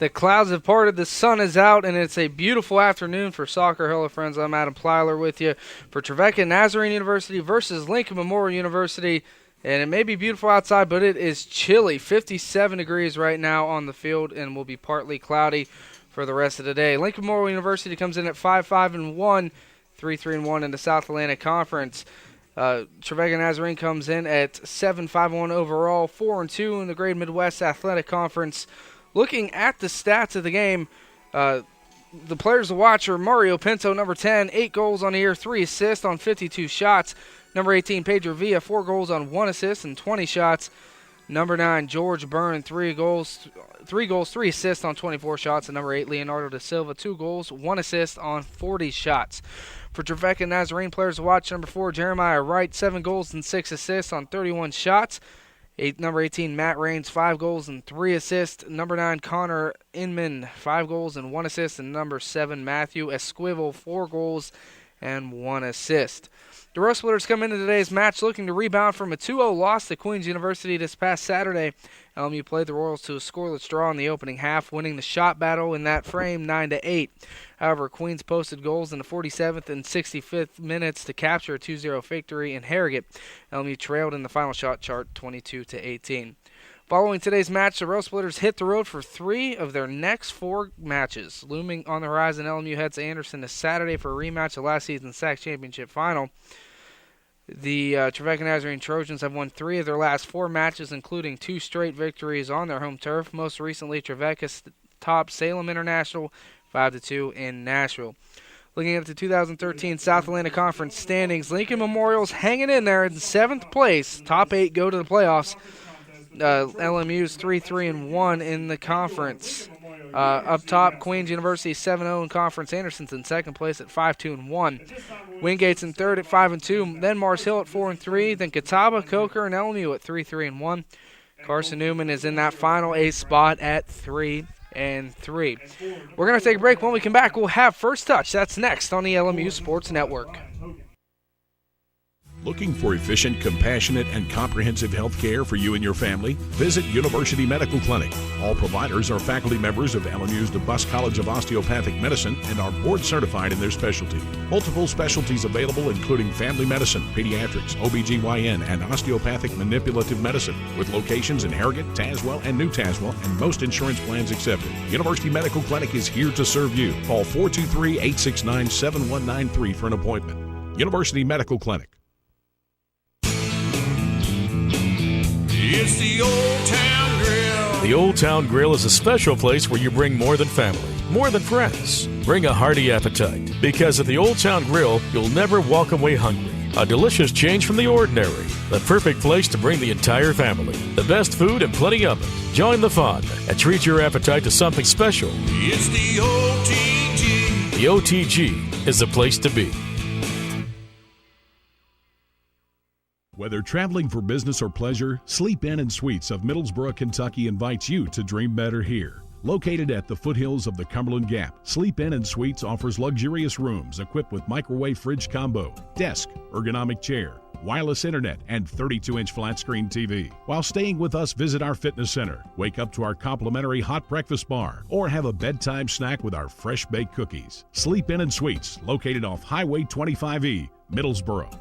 The clouds have parted, the sun is out, and it's a beautiful afternoon for soccer. Hello, friends. I'm Adam Plyler with you for Trevecca Nazarene University versus Lincoln Memorial University. And it may be beautiful outside, but it is chilly. 57 degrees right now on the field, and will be partly cloudy for the rest of the day. Lincoln Memorial University comes in at 5-5-1, 3-3-1 in the South Atlantic Conference. Trevecca Nazarene comes in at 7-5-1 overall, 4-2 in the Great Midwest Athletic Conference. Looking at the stats of the game, the players to watch are Mario Pinto, number 10, 8 goals on the year, 3 assists on 52 shots. Number 18, Pedro Villa, 4 goals on 1 assist and 20 shots. Number 9, George Byrne, 3 goals, 3 assists on 24 shots. And number 8, Leonardo da Silva, 2 goals, 1 assist on 40 shots. For Trevecca Nazarene players to watch, number 4, Jeremiah Wright, 7 goals and 6 assists on 31 shots. Number 18, Matt Raines, 5 goals and 3 assists. Number 9, Connor Inman, 5 goals and 1 assist. And number 7, Matthew Esquivel, 4 goals and 1 assist. The Railsplitters come into today's match looking to rebound from a 2-0 loss to Queens University this past Saturday. LMU played the Royals to a scoreless draw in the opening half, winning the shot battle in that frame 9-8. However, Queens posted goals in the 47th and 65th minutes to capture a 2-0 victory in Harrogate. LMU trailed in the final shot chart 22-18. Following today's match, the Railsplitters hit the road for 3 of their next 4 matches. Looming on the horizon, LMU heads to Anderson this Saturday for a rematch of last season's SAC Championship final. The Trevecca Nazarene Trojans have won 3 of their last 4 matches, including 2 straight victories on their home turf. Most recently, Trevecca topped Salem International 5-2 in Nashville. Looking at the 2013 South Atlantic Conference standings, Lincoln Memorial's hanging in there in 7th place. Top 8 go to the playoffs. LMU's 3-3-1 in the conference. Up top, Queens University 7-0 in conference. Anderson's in 2nd place at 5-2-1. Wingate's in 3rd at 5-2. Then Mars Hill at 4-3. Then Catawba, Coker, and LMU at 3-3-1. Carson Newman is in that final 8 spot at 3-3. We're going to take a break. When we come back, we'll have First Touch. That's next on the LMU Sports Network. Looking for efficient, compassionate, and comprehensive health care for you and your family? Visit University Medical Clinic. All providers are faculty members of LMU's DeBus College of Osteopathic Medicine and are board certified in their specialty. Multiple specialties available including family medicine, pediatrics, OBGYN, and osteopathic manipulative medicine, with locations in Harrogate, Tazewell, and New Tazewell, and most insurance plans accepted. University Medical Clinic is here to serve you. Call 423-869-7193 for an appointment. University Medical Clinic. It's the Old Town Grill. The Old Town Grill is a special place where you bring more than family, more than friends. Bring a hearty appetite, because at the Old Town Grill, you'll never walk away hungry. A delicious change from the ordinary. The perfect place to bring the entire family. The best food and plenty of it. Join the fun and treat your appetite to something special. It's the OTG. The OTG is the place to be. Whether traveling for business or pleasure, Sleep Inn and Suites of Middlesboro, Kentucky invites you to dream better here. Located at the foothills of the Cumberland Gap, Sleep Inn and Suites offers luxurious rooms equipped with microwave fridge combo, desk, ergonomic chair, wireless internet, and 32-inch flat-screen TV. While staying with us, visit our fitness center, wake up to our complimentary hot breakfast bar, or have a bedtime snack with our fresh-baked cookies. Sleep Inn and Suites, located off Highway 25E, Middlesboro.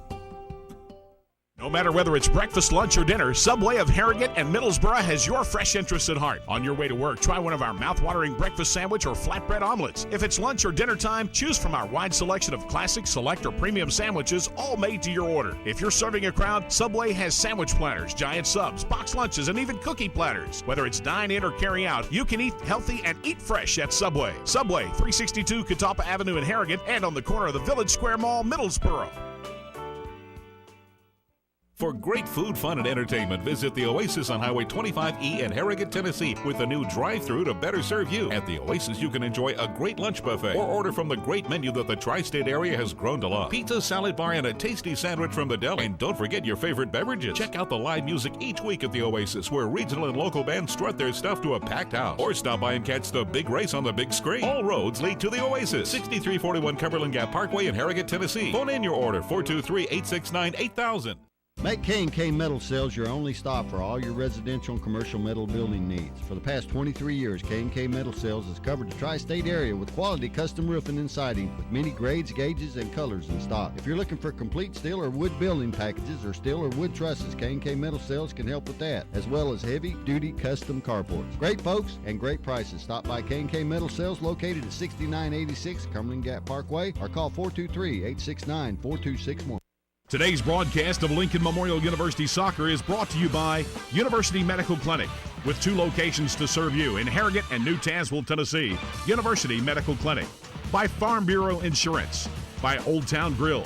No matter whether it's breakfast, lunch, or dinner, Subway of Harrogate and Middlesboro has your fresh interests at heart. On your way to work, try one of our mouth-watering breakfast sandwich or flatbread omelets. If it's lunch or dinner time, choose from our wide selection of classic, select, or premium sandwiches, all made to your order. If you're serving a crowd, Subway has sandwich platters, giant subs, box lunches, and even cookie platters. Whether it's dine-in or carry-out, you can eat healthy and eat fresh at Subway. Subway, 362 Catawba Avenue in Harrogate, and on the corner of the Village Square Mall, Middlesboro. For great food, fun, and entertainment, visit the Oasis on Highway 25E in Harrogate, Tennessee, with a new drive-thru to better serve you. At the Oasis, you can enjoy a great lunch buffet or order from the great menu that the tri-state area has grown to love. Pizza, salad bar, and a tasty sandwich from the deli. And don't forget your favorite beverages. Check out the live music each week at the Oasis, where regional and local bands strut their stuff to a packed house. Or stop by and catch the big race on the big screen. All roads lead to the Oasis, 6341 Cumberland Gap Parkway in Harrogate, Tennessee. Phone in your order, 423-869-8000. Make K&K Metal Sales your only stop for all your residential and commercial metal building needs. For the past 23 years, K&K Metal Sales has covered the tri-state area with quality custom roofing and siding with many grades, gauges, and colors in stock. If you're looking for complete steel or wood building packages or steel or wood trusses, K&K Metal Sales can help with that, as well as heavy-duty custom carports. Great folks and great prices. Stop by K&K Metal Sales located at 6986 Cumberland Gap Parkway or call 423-869-4261. Today's broadcast of Lincoln Memorial University Soccer is brought to you by University Medical Clinic, with 2 locations to serve you in Harrogate and New Tazewell, Tennessee. University Medical Clinic. By Farm Bureau Insurance. By Old Town Grill.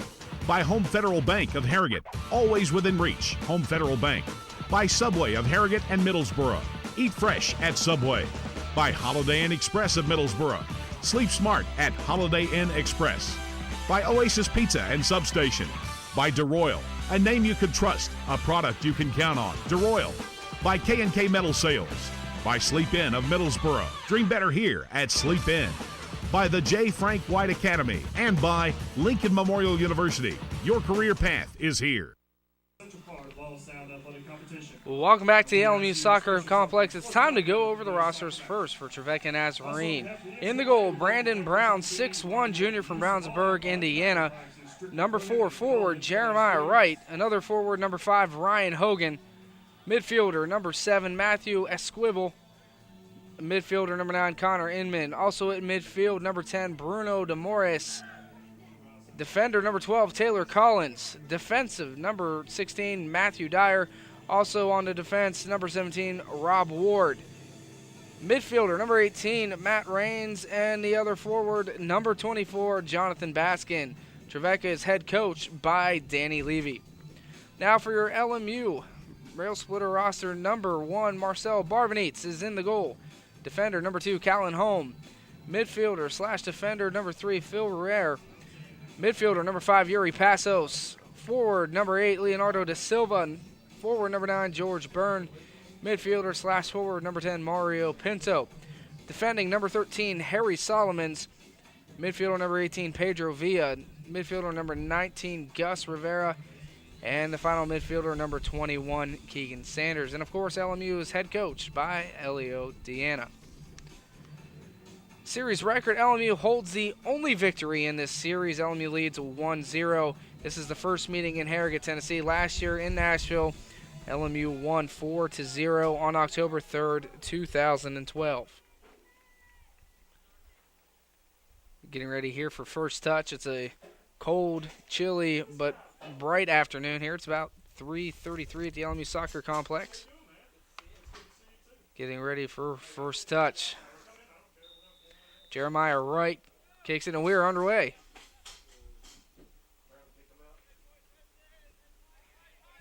By Home Federal Bank of Harrogate, always within reach. Home Federal Bank. By Subway of Harrogate and Middlesboro. Eat fresh at Subway. By Holiday Inn Express of Middlesboro. Sleep smart at Holiday Inn Express. By Oasis Pizza and Substation. By DeRoyal, a name you can trust, a product you can count on. DeRoyal. By K&K Metal Sales. By Sleep Inn of Middlesboro. Dream better here at Sleep Inn. By the J. Frank White Academy. And by Lincoln Memorial University. Your career path is here. Welcome back to the LMU Soccer Complex. It's time to go over the rosters first for Trevecca Nazarene. In the goal, Brandon Brown, 6'1", junior from Brownsburg, Indiana. Number 4 forward, Jeremiah Wright. Another forward, number 5, Ryan Hogan. Midfielder, number 7, Matthew Esquivel. Midfielder, number 9, Connor Inman. Also at midfield, number 10, Bruno DeMoris. Defender, number 12, Taylor Collins. Defensive, number 16, Matthew Dyer. Also on the defense, number 17, Rob Ward. Midfielder, number 18, Matt Rains. And the other forward, number 24, Jonathan Baskin. Trevecca is head coach by Danny Levy. Now for your LMU Rail Splitter roster, number 1, Marcel Barbanitz is in the goal. Defender, number 2, Callan Holm. Midfielder / defender, number 3, Phil Rare. Midfielder, number 5, Yuri Passos. Forward, number 8, Leonardo da Silva. Forward, number 9, George Byrne. Midfielder / forward, number 10, Mario Pinto. Defending, number 13, Harry Solomons. Midfielder, number 18, Pedro Villa. Midfielder, number 19, Gus Rivera. And the final midfielder, number 21, Keegan Sanders. And, of course, LMU is head coach by Elio Deanna. Series record, LMU holds the only victory in this series. LMU leads 1-0. This is the first meeting in Harrogate, Tennessee. Last year in Nashville, LMU won 4-0 on October 3rd, 2012. Getting ready here for first touch. It's a cold, chilly, but bright afternoon here. It's about 3:33 at the LMU Soccer Complex. Getting ready for first touch. Jeremiah Wright kicks it, and we are underway.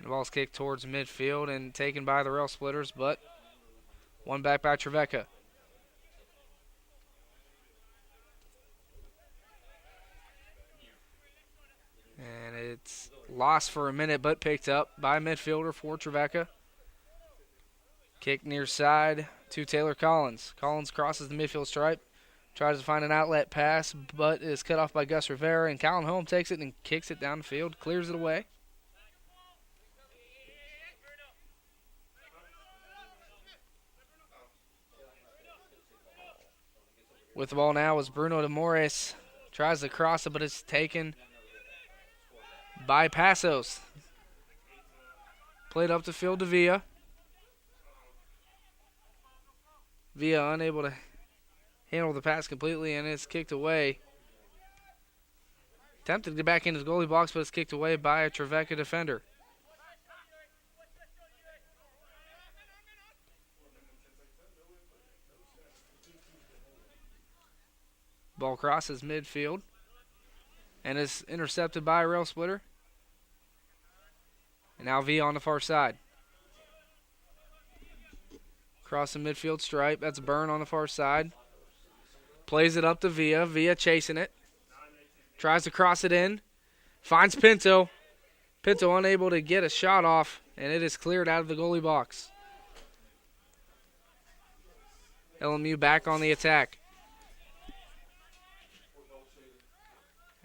The ball's kicked towards midfield and taken by the Railsplitters, but one back by Trevecca. And it's lost for a minute, but picked up by midfielder for Trevecca. Kick near side to Taylor Collins. Collins crosses the midfield stripe, tries to find an outlet pass, but is cut off by Gus Rivera, and Callan Holm takes it and kicks it down the field, clears it away. With the ball now is Bruno DeMoris. Tries to cross it, but it's taken by Passos. Played up the field to Villa. Villa unable to handle the pass completely, and it's kicked away. Attempted to get back into the goalie box, but it's kicked away by a Trevecca defender. Ball crosses midfield and is intercepted by a Railsplitter. And now Villa on the far side. Crossing midfield stripe. That's Byrne on the far side. Plays it up to Villa. Villa chasing it. Tries to cross it in. Finds Pinto. Pinto unable to get a shot off, and it is cleared out of the goalie box. LMU back on the attack.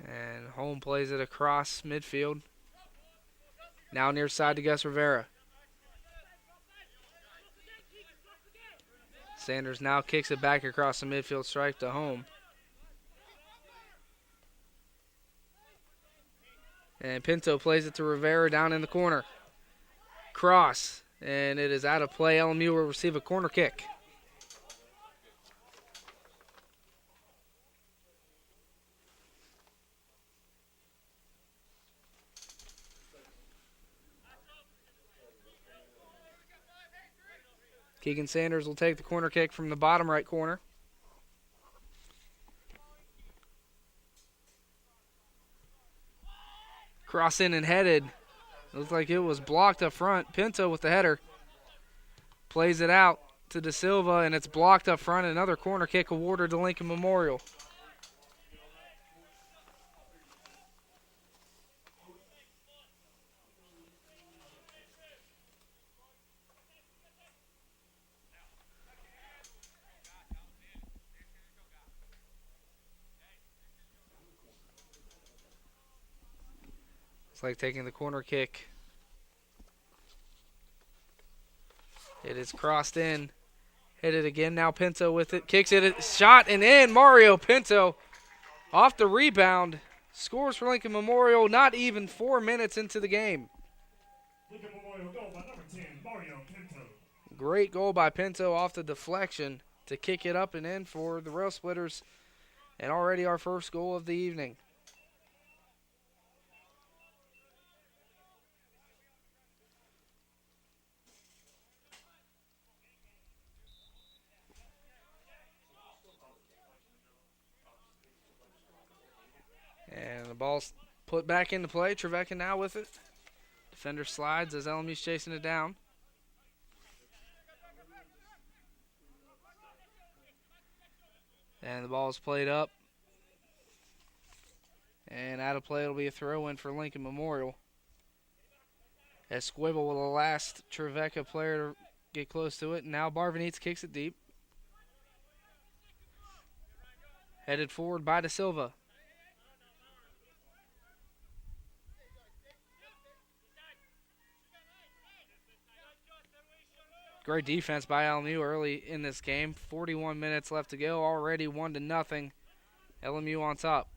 And Holm plays it across midfield. Now near side to Gus Rivera. Sanders now kicks it back across the midfield stripe to home. And Pinto plays it to Rivera down in the corner. Cross, and it is out of play. LMU will receive a corner kick. Keegan Sanders will take the corner kick from the bottom right corner. Cross in and headed. Looks like it was blocked up front. Pinto with the header. Plays it out to Da Silva, and it's blocked up front. Another corner kick awarded to Lincoln Memorial. It's like taking the corner kick. It is crossed in. Hit it again. Now Pinto with it. Kicks it. Shot and in. Mario Pinto off the rebound. Scores for Lincoln Memorial not even 4 minutes into the game. Lincoln Memorial goal by number 10, Mario Pinto. Great goal by Pinto off the deflection to kick it up and in for the Railsplitters. And already our first goal of the evening. And the ball's put back into play. Trevecca now with it. Defender slides as LMU's chasing it down. And the ball is played up. And out of play, it'll be a throw-in for Lincoln Memorial. As Squibble will the last Trevecca player to get close to it. And now Barvanitz kicks it deep. Headed forward by Da Silva. Great defense by LMU early in this game. 41 minutes left to go. Already 1-0. LMU on top.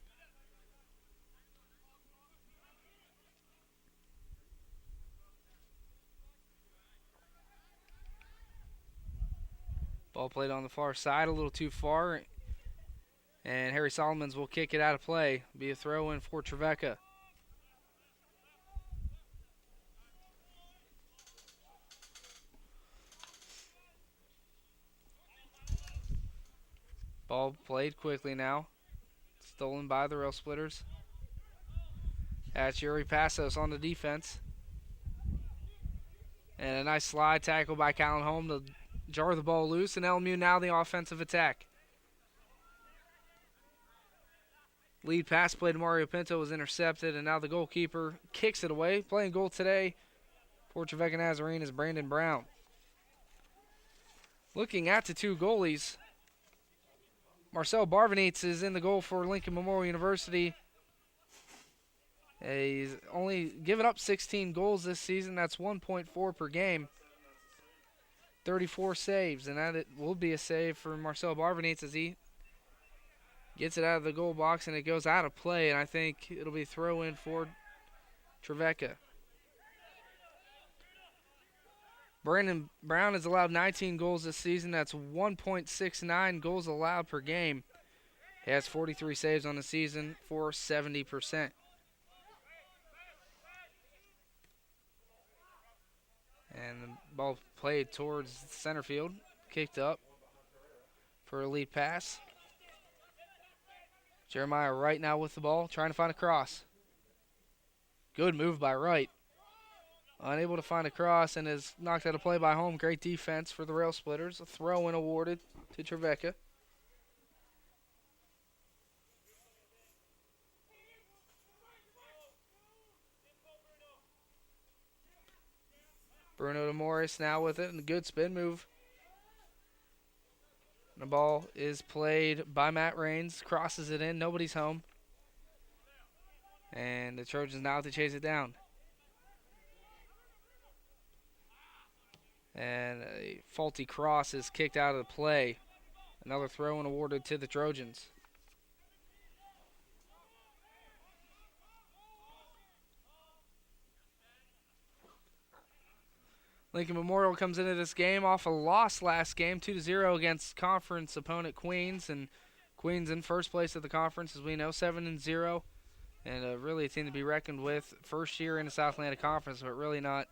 Ball played on the far side, a little too far. And Harry Solomons will kick it out of play. Be a throw in for Trevecca. Ball played quickly now. Stolen by the Railsplitters. That's Yuri Passos on the defense. And a nice slide tackle by Callan Holm to jar the ball loose. And LMU now the offensive attack. Lead pass play to Mario Pinto was intercepted. And now the goalkeeper kicks it away. Playing goal today for Trevecca Nazarene is Brandon Brown. Looking at the two goalies. Marcel Barvanitz is in the goal for Lincoln Memorial University. He's only given up 16 goals this season. That's 1.4 per game. 34 saves, and that will be a save for Marcel Barvanitz as he gets it out of the goal box, and it goes out of play, and I think it'll be throw-in for Trevecca. Brandon Brown has allowed 19 goals this season. That's 1.69 goals allowed per game. He has 43 saves on the season for 70%. And the ball played towards center field. Kicked up for a lead pass. Jeremiah Wright now with the ball, trying to find a cross. Good move by Wright. Unable to find a cross and is knocked out of play by Home. Great defense for the Railsplitters. A throw-in awarded to Trevecca. Bruno DeMorris now with it, and a good spin move. And the ball is played by Matt Raines. Crosses it in. Nobody's home. And the Trojans now have to chase it down. And a faulty cross is kicked out of the play. Another throw and awarded to the Trojans. Lincoln Memorial comes into this game off a loss last game, 2-0 against conference opponent Queens, and Queens in first place of the conference, as we know, 7-0, and really a team to be reckoned with. First year in the South Atlantic Conference, but really not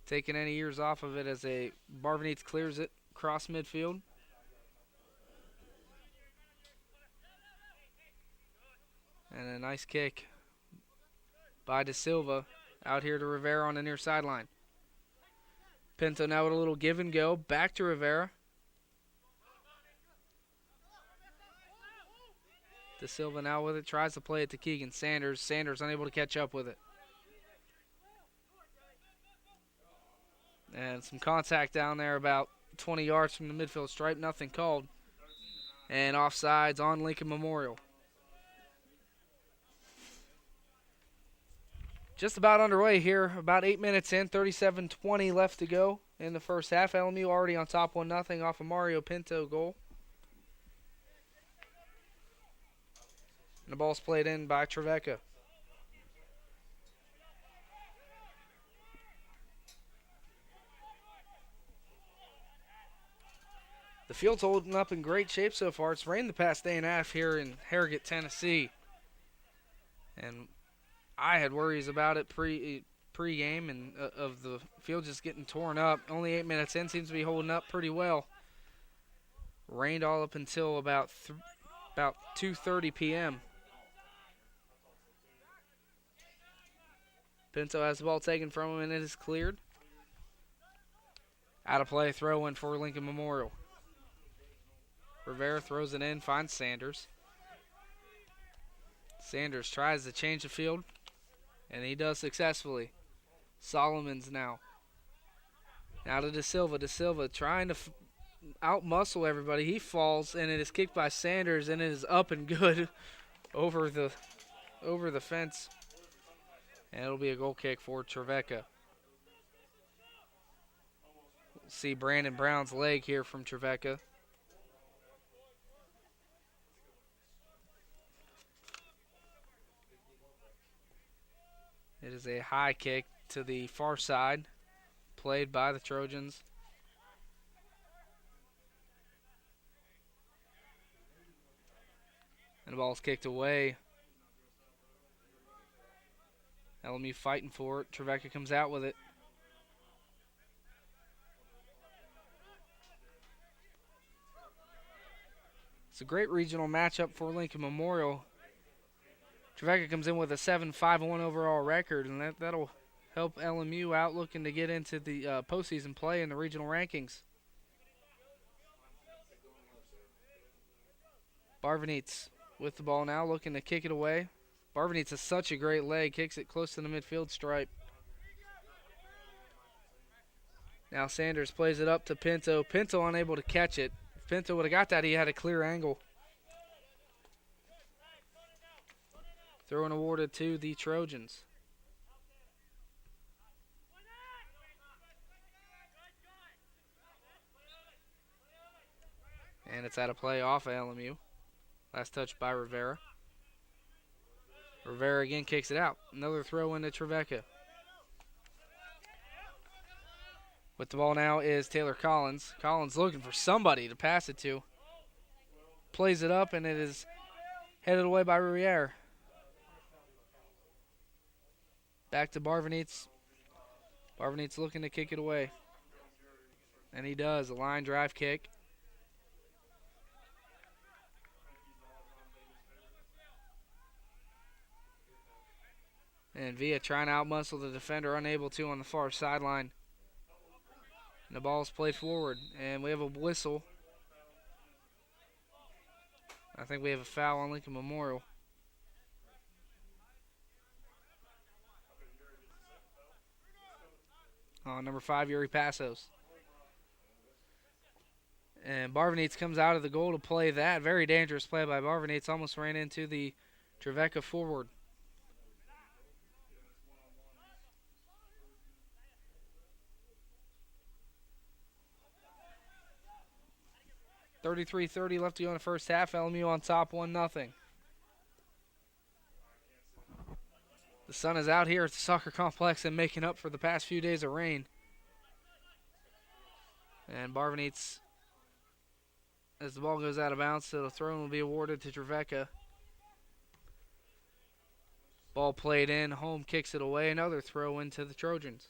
taking any years off of it as a Barvanites clears it across midfield. And a nice kick by De Silva out here to Rivera on the near sideline. Pinto now with a little give and go. Back to Rivera. De Silva now with it. Tries to play it to Keegan Sanders. Sanders unable to catch up with it. And some contact down there about 20 yards from the midfield stripe. Nothing called. And offsides on Lincoln Memorial. Just about underway here. About 8 minutes in. 37-20 left to go in the first half. LMU already on top 1-0 off a Mario Pinto goal. And the ball's played in by Trevecca. The field's holding up in great shape so far. It's rained the past day and a half here in Harrogate, Tennessee. And I had worries about it pre-game and of the field just getting torn up. Only 8 minutes in, seems to be holding up pretty well. Rained all up until about 2:30 p.m. Pinto has the ball taken from him and it is cleared. Out of play, throw in for Lincoln Memorial. Rivera throws it in, finds Sanders. Sanders tries to change the field, and he does successfully. Solomon's now. Now to De Silva. De Silva trying to out-muscle everybody. He falls, and it is kicked by Sanders, and it is up and good over the fence. And it'll be a goal kick for Trevecca. We'll see Brandon Brown's leg here from Trevecca. It is a high kick to the far side, played by the Trojans. And the ball's kicked away. LMU fighting for it. Trevecca comes out with it. It's a great regional matchup for Lincoln Memorial. Trevecca comes in with a 7-5-1 overall record, and that'll help LMU out looking to get into the postseason play in the regional rankings. Barvanites with the ball now, looking to kick it away. Barvanites has such a great leg, kicks it close to the midfield stripe. Now Sanders plays it up to Pinto. Pinto unable to catch it. If Pinto would have got that, he had a clear angle. Throw and awarded to the Trojans. And it's out of play off of LMU. Last touch by Rivera. Rivera again kicks it out. Another throw into Trevecca. With the ball now is Taylor Collins. Collins looking for somebody to pass it to. Plays it up, and it is headed away by Rivera. Back to Barvanites. Barvanites looking to kick it away. And he does. A line drive kick. And Villa trying to outmuscle the defender, unable to on the far sideline. And the ball's played forward, and we have a whistle. I think we have a foul on Lincoln Memorial. Number 5, Yuri Passos. And Barvanites comes out of the goal to play that. Very dangerous play by Barvanites. Almost ran into the Trevecca forward. 33:30 left to go in the first half. LMU on top 1-0. The sun is out here at the soccer complex and making up for the past few days of rain. And Barvanites, as the ball goes out of bounds, so the throw will be awarded to Trevecca. Ball played in, home kicks it away, another throw into the Trojans.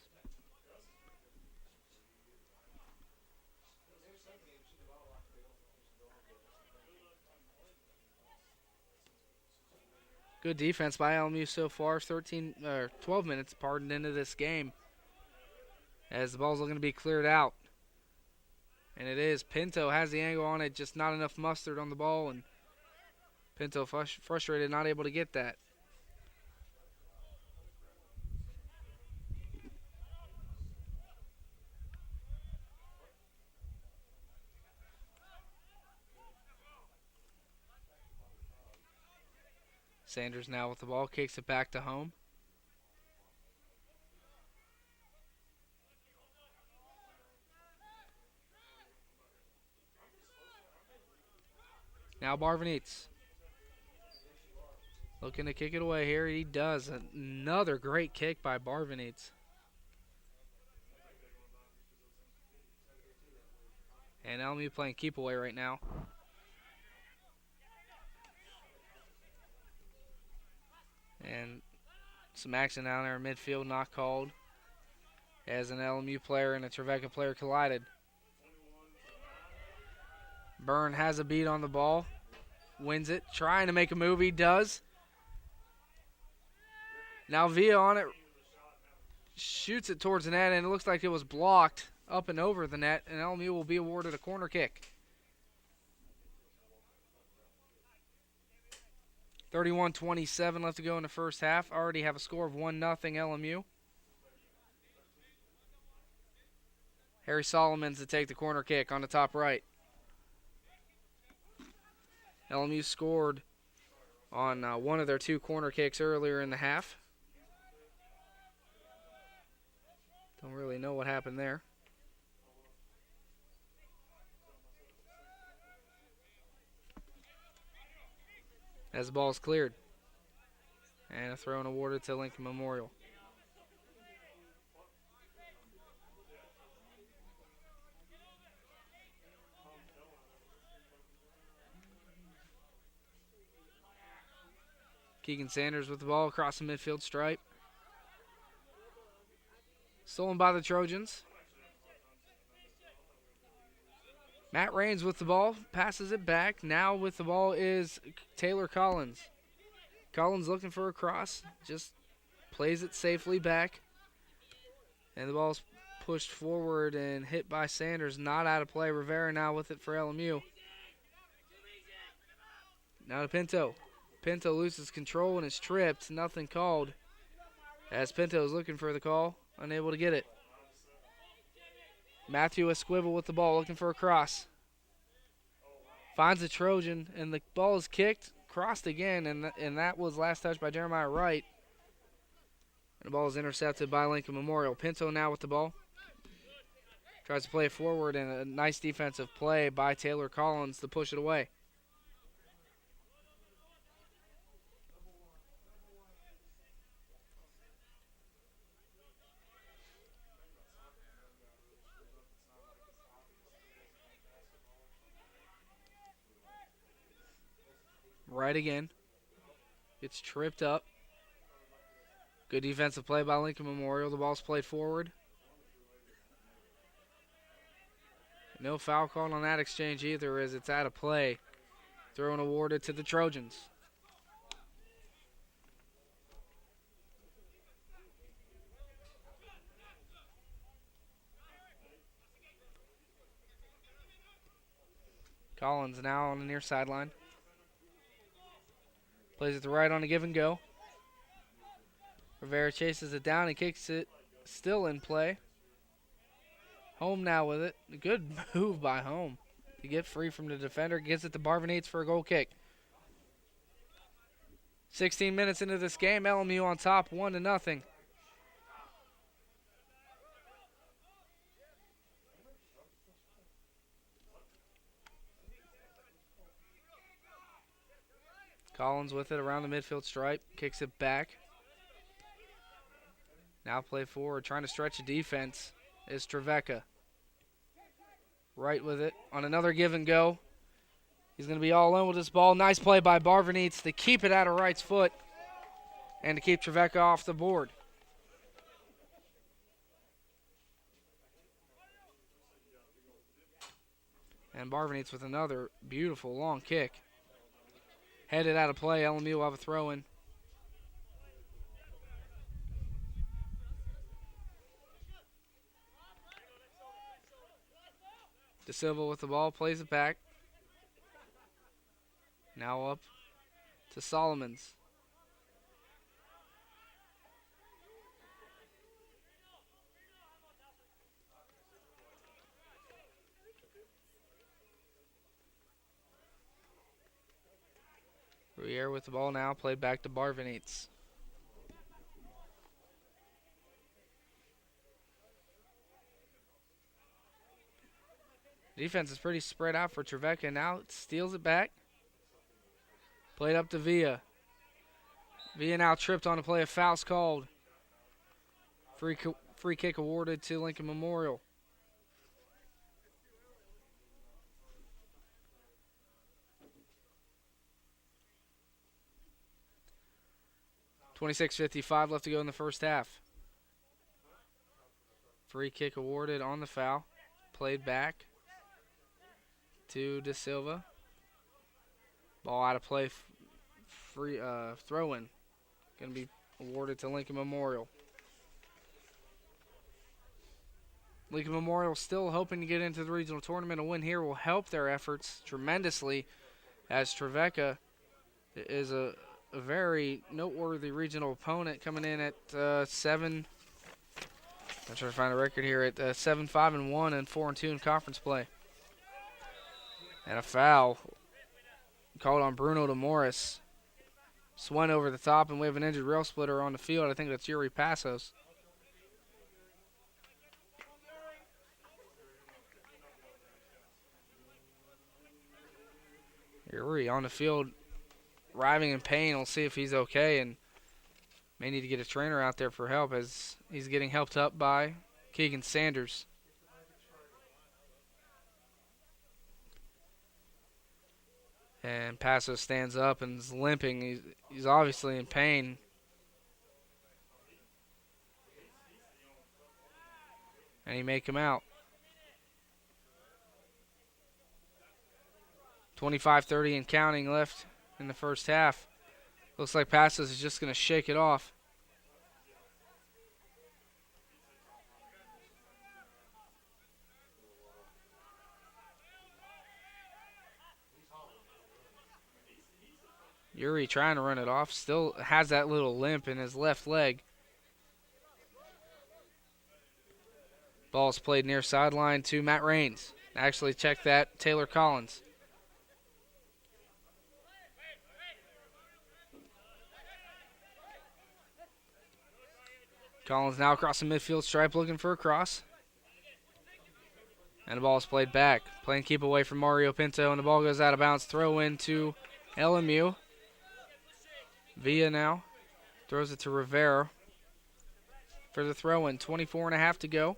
Good defense by LMU so far. 12 minutes, into this game. As the ball's looking to be cleared out. And it is. Pinto has the angle on it, just not enough mustard on the ball. And Pinto frustrated, not able to get that. Sanders now with the ball, kicks it back to home. Now Barvanites looking to kick it away here. He does. Another great kick by Barvanites. And LMU playing keep away right now. And some action down there in midfield, not called, as an LMU player and a Trevecca player collided. Byrne has a beat on the ball, wins it, trying to make a move. He does. Now Villa on it, shoots it towards the net, and it looks like it was blocked up and over the net, and LMU will be awarded a corner kick. 31-27 left to go in the first half. Already have a score of 1-0 LMU. Harry Solomons to take the corner kick on the top right. LMU scored on one of their two corner kicks earlier in the half. Don't really know what happened there. As the ball is cleared. And a throw and awarded to Lincoln Memorial. Keegan Sanders with the ball across the midfield stripe. Stolen by the Trojans. Matt Raines with the ball, passes it back. Now with the ball is Taylor Collins. Collins looking for a cross, just plays it safely back. And the ball's pushed forward and hit by Sanders, not out of play. Rivera now with it for LMU. Now to Pinto. Pinto loses control and is tripped, nothing called. As Pinto is looking for the call, unable to get it. Matthew Esquivel with the ball, looking for a cross. Finds a Trojan, and the ball is kicked, crossed again, and that was last touched by Jeremiah Wright. And the ball is intercepted by Lincoln Memorial. Pinto now with the ball. Tries to play it forward, and a nice defensive play by Taylor Collins to push it away. Right again. It's tripped up. Good defensive play by Lincoln Memorial. The ball's played forward. No foul called on that exchange either, as it's out of play. Throw and awarded to the Trojans. Collins now on the near sideline. Plays it to right on a give and go. Rivera chases it down and kicks it. Still in play. Home now with it. A good move by Home to get free from the defender. Gets it to Barvanates for a goal kick. 16 minutes into this game. LMU on top 1-0. Collins with it around the midfield stripe. Kicks it back. Now play forward. Trying to stretch the defense is Trevecca. Right with it on another give and go. He's going to be all in with this ball. Nice play by Barvanits to keep it out of Wright's foot and to keep Trevecca off the board. And Barvanits with another beautiful long kick. Headed out of play. LMU will have a throw in. De Silva with the ball, plays it back. Now up to Solomons. Rier with the ball now, played back to Barvanits. Defense is pretty spread out for Trevecca. Now it steals it back. Played up to Villa. Villa now tripped on a play. A foul's called. Free kick awarded to Lincoln Memorial. .56:55 left to go in the first half. Free kick awarded on the foul. Played back to De Silva. Ball out of play. Free throw-in. Going to be awarded to Lincoln Memorial. Lincoln Memorial still hoping to get into the regional tournament. A win here will help their efforts tremendously, as Trevecca is a very noteworthy regional opponent, coming in at 7. I'm trying to find a record here at 7-5-1 and 4-2 in conference play. And a foul called on Bruno de Morris. Swung over the top, and we have an injured rail splitter on the field. I think that's Yuri Passos. Yuri on the field, writhing in pain. We'll see if he's okay, and may need to get a trainer out there for help, as he's getting helped up by Keegan Sanders. And Passos stands up and is limping. He's obviously in pain. And he may come out. 25:30 and counting left in the first half. Looks like Passos is just going to shake it off. Yuri trying to run it off. Still has that little limp in his left leg. Ball's played near sideline to Matt Raines. Actually, check that. Taylor Collins. Collins now across the midfield stripe looking for a cross. And the ball is played back. Playing keep away from Mario Pinto, and the ball goes out of bounds. Throw in to LMU. Villa now throws it to Rivera for the throw in. 24.5 to go.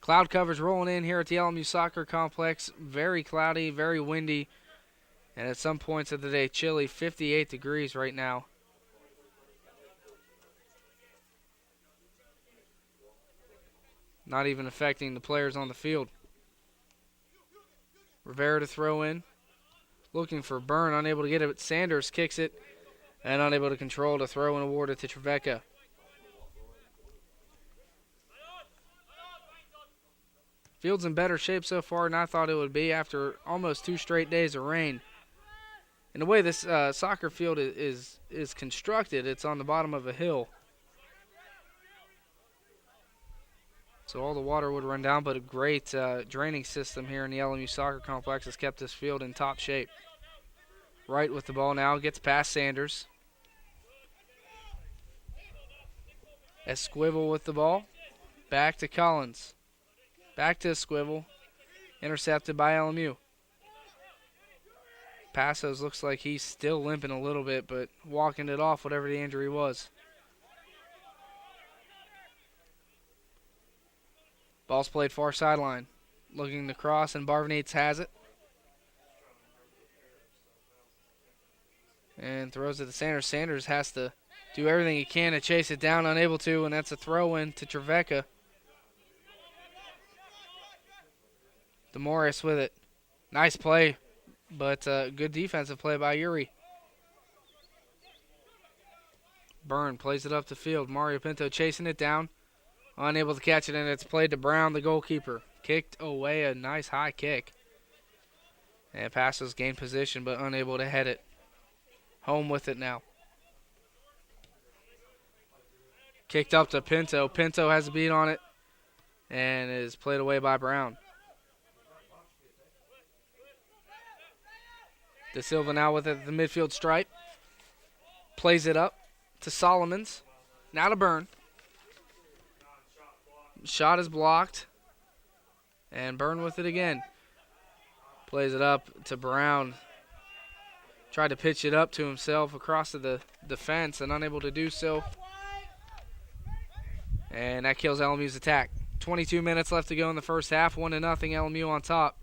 Cloud coverage rolling in here at the LMU Soccer Complex. Very cloudy, very windy, and at some points of the day chilly. 58 degrees right now. Not even affecting the players on the field. Rivera to throw in. Looking for Byrne, unable to get it, but Sanders kicks it and unable to control the throw and awarded to Trevecca. Field's in better shape so far than I thought it would be after almost 2 straight days of rain. And the way this soccer field is constructed, it's on the bottom of a hill. So all the water would run down, but a great draining system here in the LMU Soccer Complex has kept this field in top shape. Wright with the ball now, gets past Sanders. Esquivel with the ball. Back to Collins. Back to Esquivel. Intercepted by LMU. Passos looks like he's still limping a little bit, but walking it off, whatever the injury was. Ball's played far sideline. Looking to cross, and Barvinates has it. And throws it to Sanders. Sanders has to do everything he can to chase it down, unable to, and that's a throw-in to Trevecca. DeMorris with it. Nice play, but good defensive play by Uri. Byrne plays it up the field. Mario Pinto chasing it down. Unable to catch it, and it's played to Brown, the goalkeeper. Kicked away, a nice high kick. And Passos gained position, but unable to head it. Home with it now. Kicked up to Pinto. Pinto has a beat on it and is played away by Brown. De Silva now with it at the midfield stripe. Plays it up to Solomons. Now to Byrne. Shot is blocked. And Byrne with it again. Plays it up to Brown. Tried to pitch it up to himself across to the defense and unable to do so. And that kills LMU's attack. 22 minutes left to go in the first half. 1-0 LMU on top.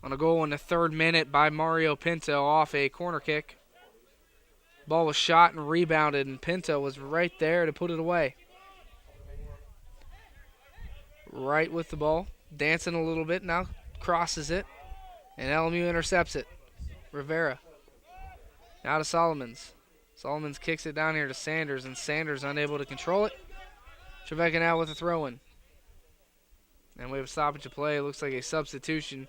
On a goal in the 3rd minute by Mario Pinto off a corner kick. Ball was shot and rebounded, and Pinto was right there to put it away. Right with the ball. Dancing a little bit. Now crosses it. And LMU intercepts it. Rivera. Now to Solomons. Solomons kicks it down here to Sanders, and Sanders unable to control it. Trevecca now with a throw-in. And we have a stoppage of play. It looks like a substitution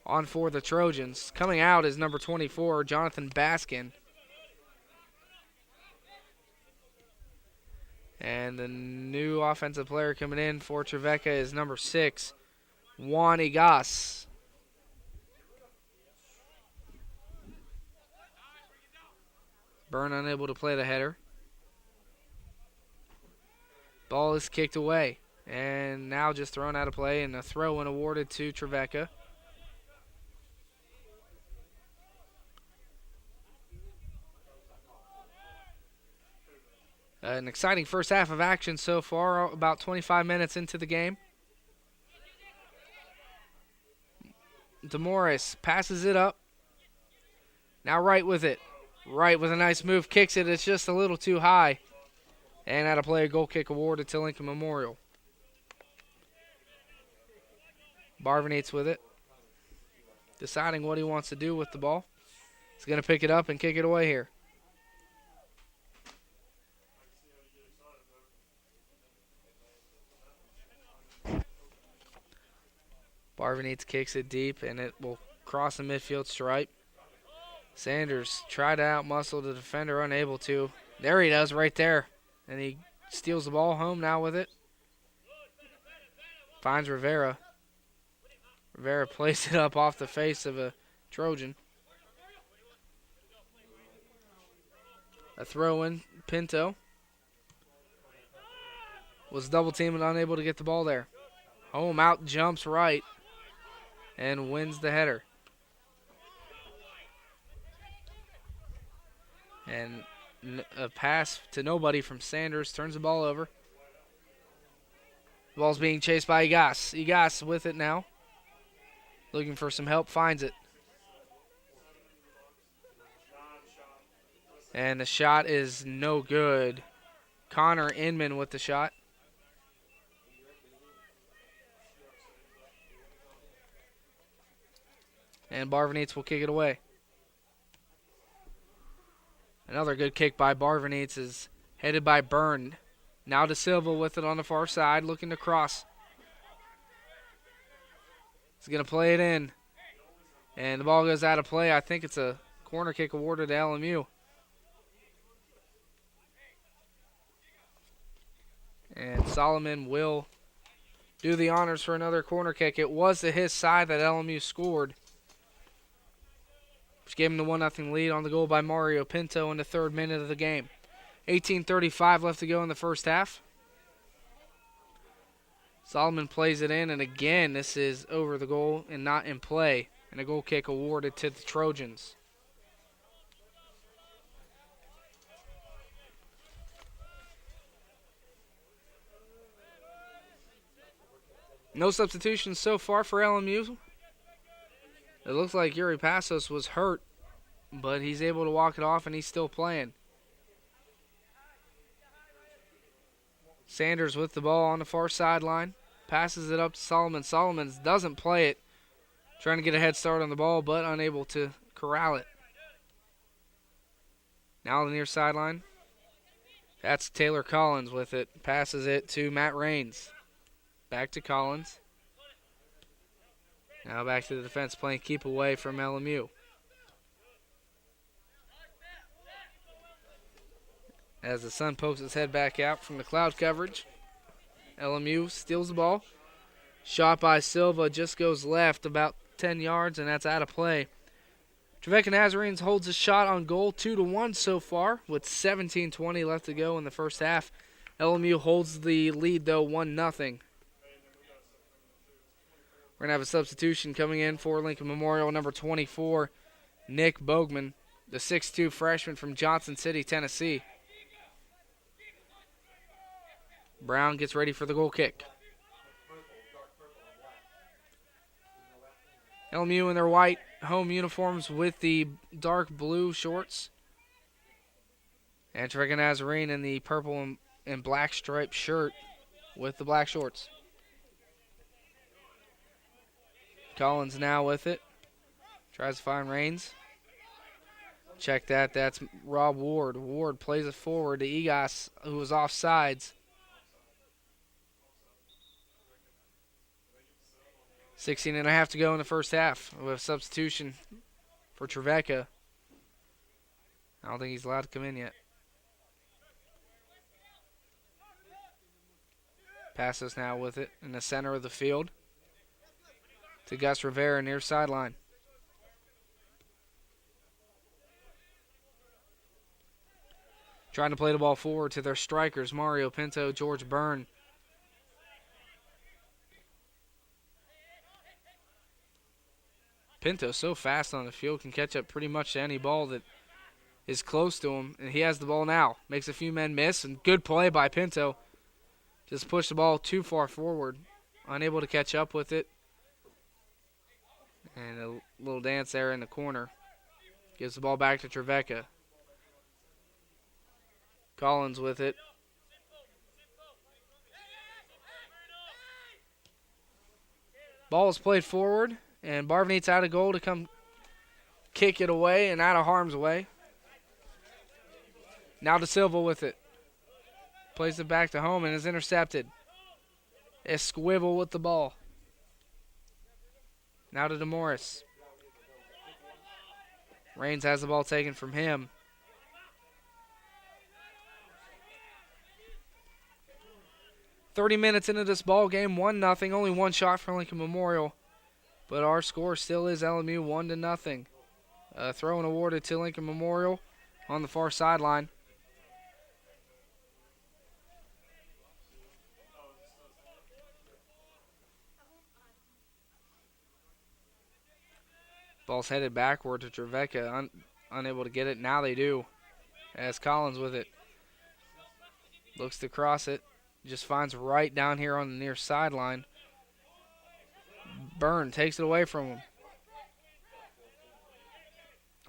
on for the Trojans. Coming out is number 24, Jonathan Baskin. And the new offensive player coming in for Trevecca is number 6, Juan Igas. Byrne unable to play the header. Ball is kicked away. And now just thrown out of play, and a throw-in awarded to Trevecca. An exciting first half of action so far, about 25 minutes into the game. DeMorris passes it up. Now right with it. Right with a nice move, kicks it. It's just a little too high. And out of play, a goal kick awarded to Lincoln Memorial. Barvinates with it. Deciding what he wants to do with the ball. He's going to pick it up and kick it away here. Barvinates kicks it deep, and it will cross the midfield stripe. Sanders tried to outmuscle the defender, unable to. There he does, right there. And he steals the ball home now with it. Finds Rivera. Rivera plays it up off the face of a Trojan. A throw-in. Pinto was double-teamed and unable to get the ball there. Home out, jumps right, and wins the header. And a pass to nobody from Sanders turns the ball over. The ball's being chased by Igas. Igas with it now. Looking for some help, finds it. And the shot is no good. Connor Inman with the shot. And Barvinates will kick it away. Another good kick by Barvinates is headed by Byrne. Now De Silva with it on the far side, looking to cross. He's going to play it in. And the ball goes out of play. I think it's a corner kick awarded to LMU. And Solomon will do the honors for another corner kick. It was to his side that LMU scored, which gave him the 1-0 lead on the goal by Mario Pinto in the 3rd minute of the game. 18:35 left to go in the first half. Solomon plays it in, and again, this is over the goal and not in play. And a goal kick awarded to the Trojans. No substitutions so far for LMU. It looks like Yuri Passos was hurt, but he's able to walk it off, and he's still playing. Sanders with the ball on the far sideline. Passes it up to Solomon. Solomon doesn't play it. Trying to get a head start on the ball, but unable to corral it. Now the near sideline. That's Taylor Collins with it. Passes it to Matt Raines. Back to Collins. Now back to the defense, playing keep away from LMU. As the sun pokes its head back out from the cloud coverage, LMU steals the ball. Shot by Silva just goes left about 10 yards, and that's out of play. Trevecca Nazarenes holds a shot on goal 2-1 so far, with 17:20 left to go in the first half. LMU holds the lead, though, 1-0. We're going to have a substitution coming in for Lincoln Memorial, number 24, Nick Bogman, the 6'2 freshman from Johnson City, Tennessee. Brown gets ready for the goal kick. LMU in their white home uniforms with the dark blue shorts. And Trevecca Nazarene in the purple and black striped shirt with the black shorts. Collins now with it. Tries to find Raines. Check that. That's Rob Ward. Ward plays it forward to Egas, who was offsides. 16:30 to go in the first half. We have a substitution for Trevecca. I don't think he's allowed to come in yet. Passes now with it in the center of the field to Gus Rivera near sideline. Trying to play the ball forward to their strikers, Mario Pinto, George Byrne. Pinto so fast on the field, can catch up pretty much to any ball that is close to him, and he has the ball now. Makes a few men miss, and good play by Pinto. Just pushed the ball too far forward, unable to catch up with it. And a little dance there in the corner. Gives the ball back to Trevecca. Collins with it. Ball is played forward, and Barvneat's out of goal to come kick it away and out of harm's way. Now to Silva with it. Plays it back to home and is intercepted. Esquivel with the ball. Now to DeMorris. Raines has the ball taken from him. "30 minutes into this ball game, 1-0. Only one shot for Lincoln Memorial, but our score still is LMU 1-0. Throw-in awarded to Lincoln Memorial on the far sideline. Ball's headed backward to Trevecca, unable to get it. Now they do, as Collins with it. Looks to cross it. Just finds right down here on the near sideline. Byrne takes it away from him.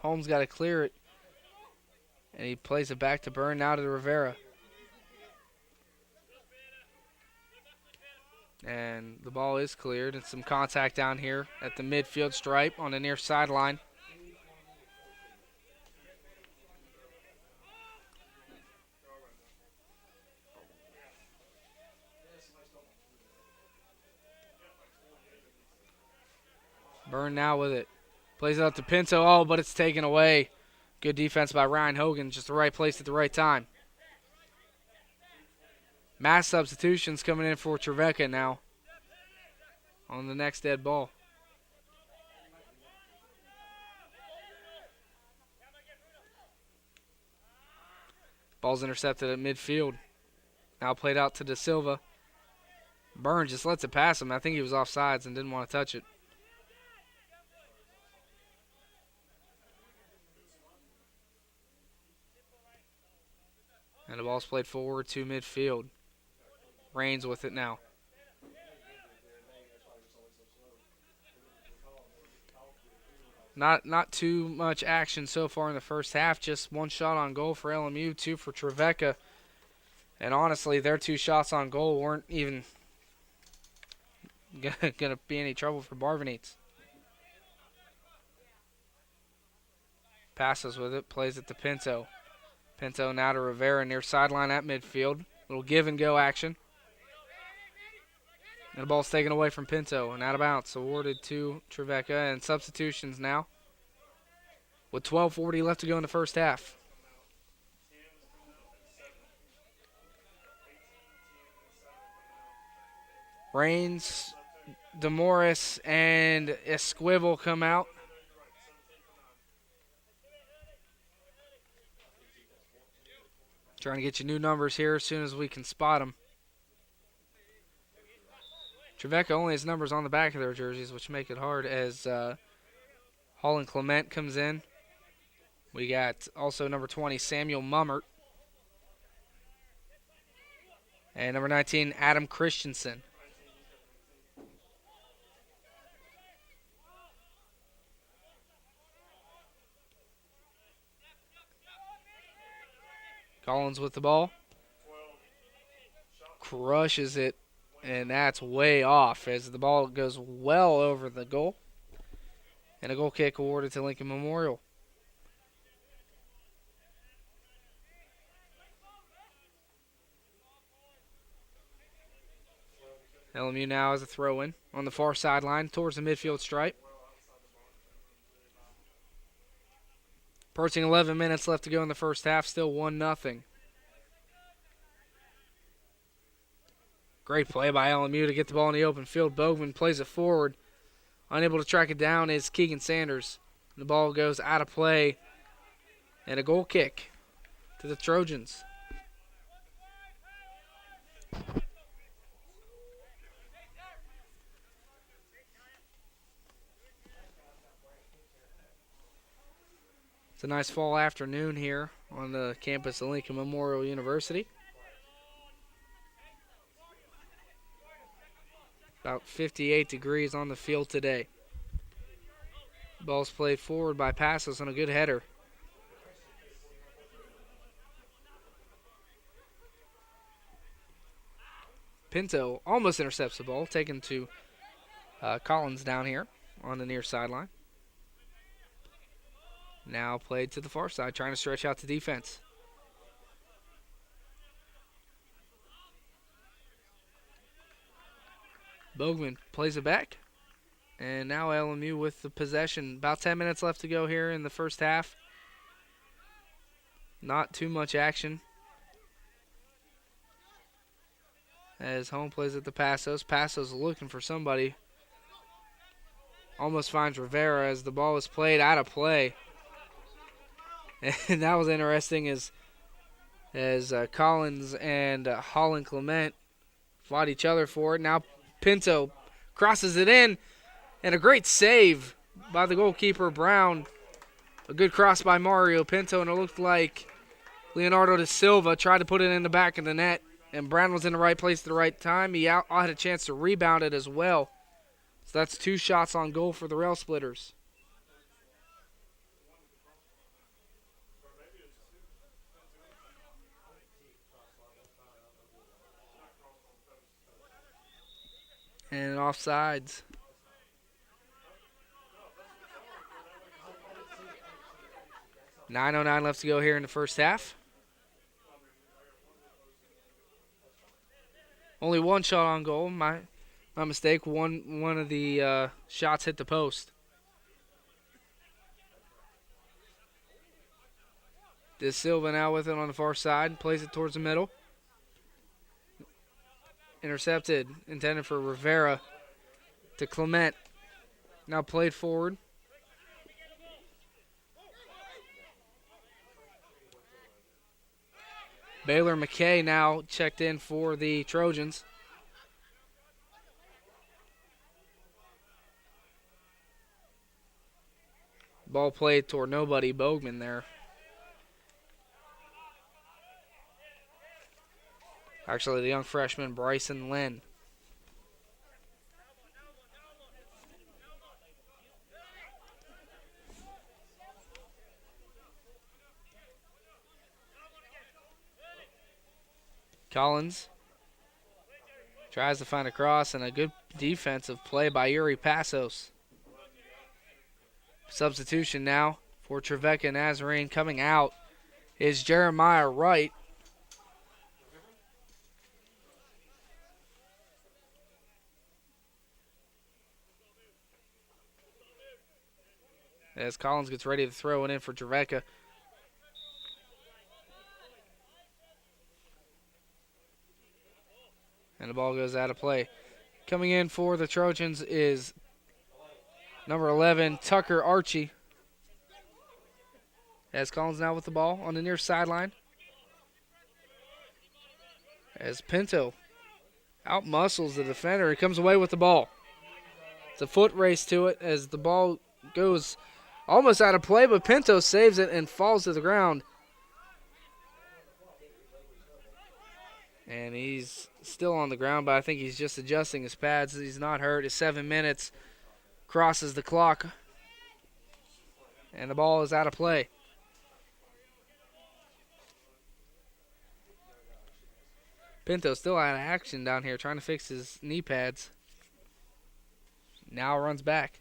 Holmes got to clear it. And he plays it back to Byrne, now to Rivera. And the ball is cleared, and some contact down here at the midfield stripe on the near sideline. Byrne now with it. Plays it up to Pinto. Oh, but it's taken away. Good defense by Ryan Hogan. Just the right place at the right time. Mass substitutions coming in for Trevecca now on the next dead ball. Ball's intercepted at midfield. Now played out to De Silva. Burns just lets it pass him. I think he was offsides and didn't want to touch it. And the ball's played forward to midfield. Reigns with it now. Not too much action so far in the first half. Just one shot on goal for LMU, 2 for Trevecca. And honestly, their 2 shots on goal weren't even going to be any trouble for Barvanites. Passes with it, plays it to Pinto. Pinto now to Rivera near sideline at midfield. Little give and go action. And the ball's taken away from Pinto and out of bounds. Awarded to Trevecca. And substitutions now. With 12:40 left to go in the first half. Reigns, DeMorris, and Esquivel come out. Trying to get you new numbers here as soon as we can spot them. Trevecca only has numbers on the back of their jerseys, which make it hard as Holland Clement comes in. We got also number 20, Samuel Mummert. And number 19, Adam Christensen. Collins with the ball. Crushes it. And that's way off as the ball goes well over the goal. And a goal kick awarded to Lincoln Memorial. LMU now has a throw-in on the far sideline towards the midfield stripe. Approaching 11 minutes left to go in the first half, still 1-0. Great play by LMU to get the ball in the open field. Bogman plays it forward. Unable to track it down is Keegan Sanders. The ball goes out of play. And a goal kick to the Trojans. It's a nice fall afternoon here on the campus of Lincoln Memorial University. About 58 degrees on the field today. Ball's played forward by Passos on a good header. Pinto almost intercepts the ball, taken to Collins down here on the near sideline. Now played to the far side, trying to stretch out the defense. Bogman plays it back. And now LMU with the possession. About 10 minutes left to go here in the first half. Not too much action. As home plays it to Passos. Passos looking for somebody. Almost finds Rivera as the ball is played out of play. And that was interesting as Collins and Holland Clement fought each other for it. Now Pinto crosses it in, and a great save by the goalkeeper, Brown. A good cross by Mario Pinto, and it looked like Leonardo da Silva tried to put it in the back of the net, and Brown was in the right place at the right time. He had a chance to rebound it as well. So that's 2 shots on goal for the Railsplitters. And offsides. .909 left to go here in the first half. Only 1 shot on goal. My mistake. One of the shots hit the post. De Silva now with it on the far side. Plays it towards the middle. Intercepted. Intended for Rivera to Clement. Now played forward. Baylor McKay now checked in for the Trojans. Ball played toward nobody, Bogman there. Actually, the young freshman, Bryson Lynn. Collins tries to find a cross, and a good defensive play by Yuri Passos. Substitution now for Trevecca Nazarene. Coming out is Jeremiah Wright. As Collins gets ready to throw it in for Trevecca. And the ball goes out of play. Coming in for the Trojans is number 11, Tucker Archie. As Collins now with the ball on the near sideline. As Pinto outmuscles the defender. He comes away with the ball. It's a foot race to it as the ball goes almost out of play, but Pinto saves it and falls to the ground. And he's still on the ground, but I think he's just adjusting his pads. He's not hurt. His 7 minutes crosses the clock. And the ball is out of play. Pinto still out of action down here, trying to fix his knee pads. Now runs back.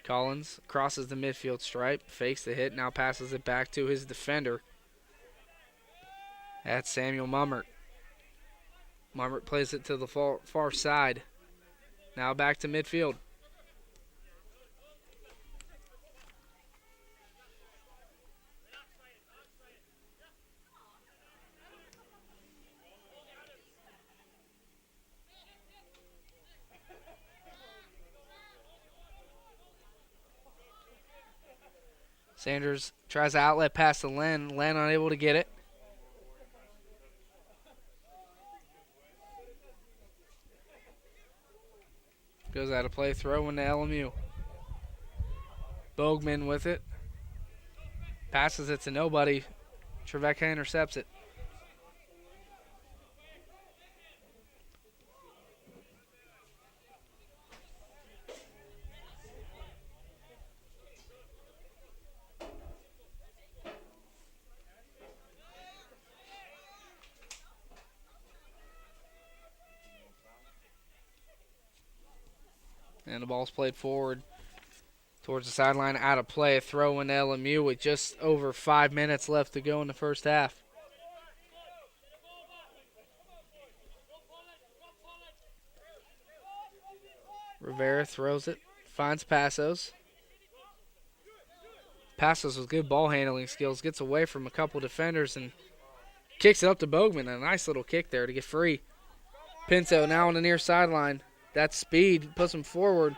Collins crosses the midfield stripe, fakes the hit, now passes it back to his defender. That's Samuel Mummert. Mummert plays it to the far side. Now back to midfield. Sanders tries to outlet pass to Len. Len unable to get it. Goes out of play. Throw into LMU. Bogman with it. Passes it to nobody. Trevecca intercepts it. And the ball's played forward towards the sideline, out of play. A throw in LMU with just over 5 minutes left to go in the first half. Rivera throws it, finds Passos. Passos with good ball handling skills, gets away from a couple defenders and kicks it up to Bogman. A nice little kick there to get free. Pinto now on the near sideline. That speed puts him forward.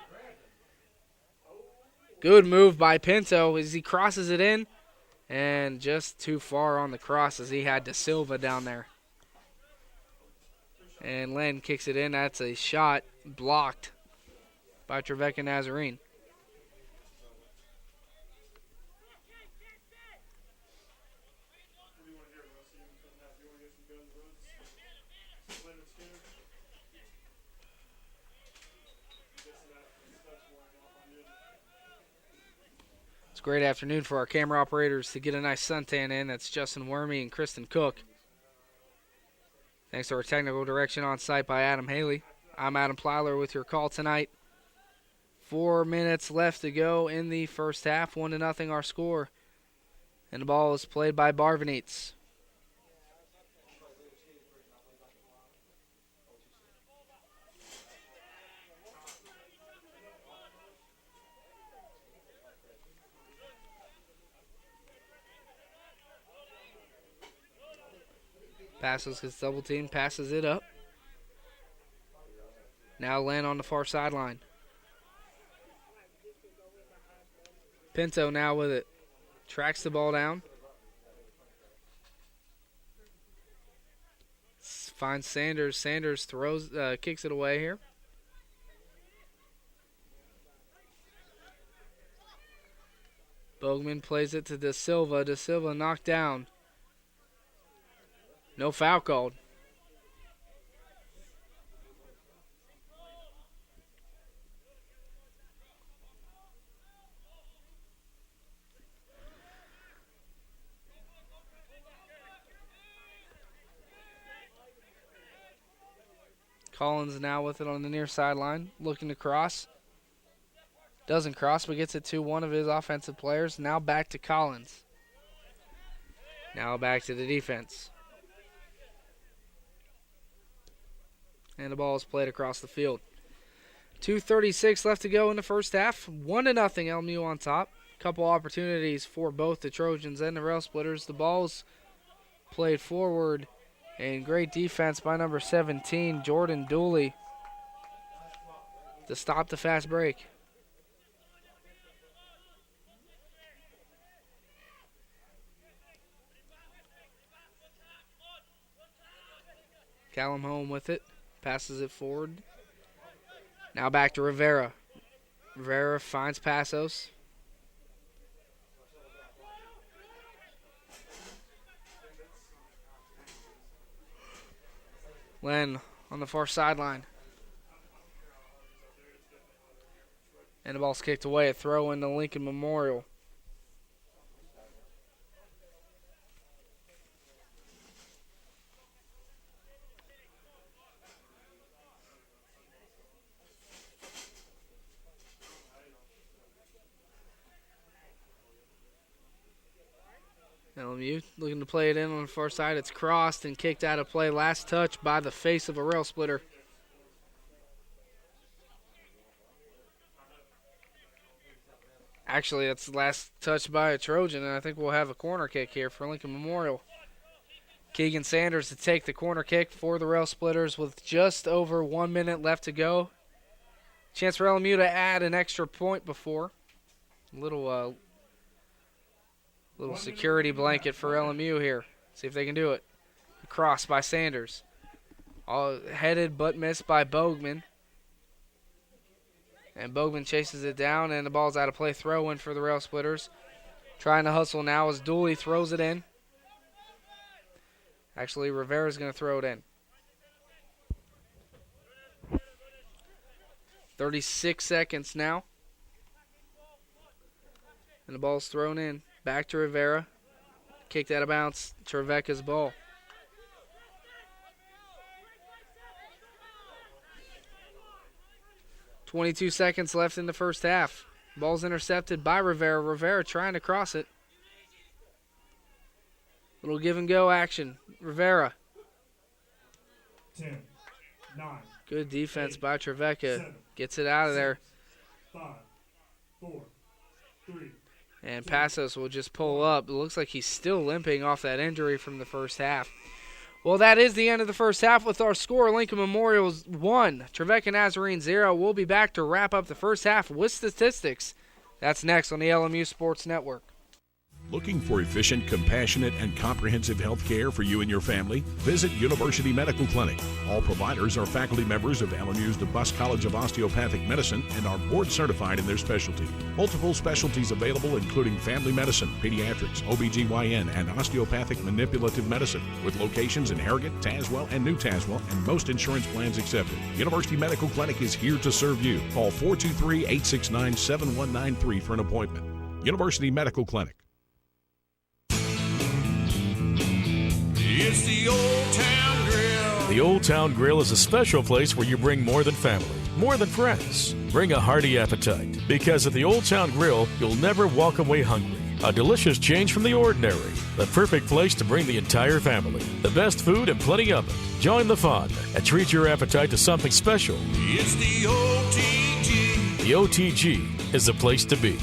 Good move by Pinto as he crosses it in. And just too far on the cross as he had De Silva down there. And Len kicks it in. That's a shot blocked by Trevecca Nazarene. It's a great afternoon for our camera operators to get a nice suntan in. That's Justin Wormy and Kristen Cook. Thanks to our technical direction on site by Adam Haley. I'm Adam Plyler with your call tonight. 4 minutes left to go in the first half. 1-0 our score. And the ball is played by Barvanites. Passos gets double teamed, passes it up. Now Len on the far sideline. Pinto now with it. Tracks the ball down. finds Sanders. Sanders throws, kicks it away here. Bogman plays it to Da Silva. Da Silva knocked down. No foul called. Collins now with it on the near sideline, looking to cross. Doesn't cross, but gets it to one of his offensive players. Now back to Collins. Now back to the defense. And the ball is played across the field. 2:36 left to go in the first half. 1-0 LMU on top. Couple opportunities for both the Trojans and the Railsplitters. The ball's played forward. And great defense by number 17, Jordan Dooley, to stop the fast break. Callum home with it. Passes it forward. Now back to Rivera. Rivera finds Passos. Len on the far sideline. And the ball's kicked away. A throw into Lincoln Memorial. LMU looking to play it in on the far side. It's crossed and kicked out of play. Last touch by the face of a rail splitter. Actually, that's the last touch by a Trojan, and I think we'll have a corner kick here for Lincoln Memorial. Keegan Sanders to take the corner kick for the Railsplitters with just over 1 minute left to go. Chance for LMU to add an extra point before. Little security blanket for LMU here. See if they can do it. Cross by Sanders. All headed but missed by Bogman. And Bogman chases it down, and the ball's out of play. Throw in for the Railsplitters. Trying to hustle now as Dooley throws it in. Actually, Rivera's going to throw it in. 36 seconds now. And the ball's thrown in. Back to Rivera. Kicked out of bounds. Trevecca's ball. .22 seconds left in the first half. Ball's intercepted by Rivera. Rivera trying to cross it. Little give and go action. Rivera. 10, 9. Good defense by Trevecca. 7, Gets it out of there. 5, 4, 3. And Passos will just pull up. It looks like he's still limping off that injury from the first half. Well, that is the end of the first half with our score. Lincoln Memorial's 1, Trevecca Nazarene 0. We'll be back to wrap up the first half with statistics. That's next on the LMU Sports Network. Looking for efficient, compassionate, and comprehensive health care for you and your family? Visit University Medical Clinic. All providers are faculty members of LMU's DeBus College of Osteopathic Medicine and are board certified in their specialty. Multiple specialties available including family medicine, pediatrics, OBGYN, and osteopathic manipulative medicine, with locations in Harrogate, Tazewell, and New Tazewell, and most insurance plans accepted. University Medical Clinic is here to serve you. Call 423-869-7193 for an appointment. University Medical Clinic. It's the Old Town Grill. The Old Town Grill is a special place where you bring more than family, more than friends. Bring a hearty appetite, because at the Old Town Grill, you'll never walk away hungry. A delicious change from the ordinary. The perfect place to bring the entire family. The best food and plenty of it. Join the fun and treat your appetite to something special. It's the OTG. The OTG is the place to be.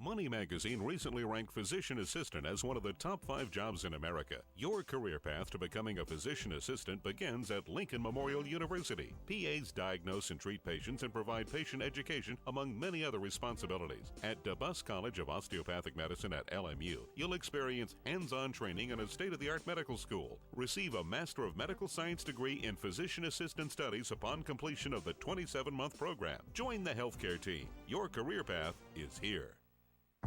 Money Magazine magazine recently ranked physician assistant as one of the top 5 jobs in America. Your career path to becoming a physician assistant begins at Lincoln Memorial University. PAs diagnose and treat patients and provide patient education, among many other responsibilities. At DeBus College of Osteopathic Medicine at LMU, you'll experience hands-on training in a state-of-the-art medical school. Receive a Master of Medical Science degree in Physician Assistant Studies upon completion of the 27-month program. Join the healthcare team. Your career path is here.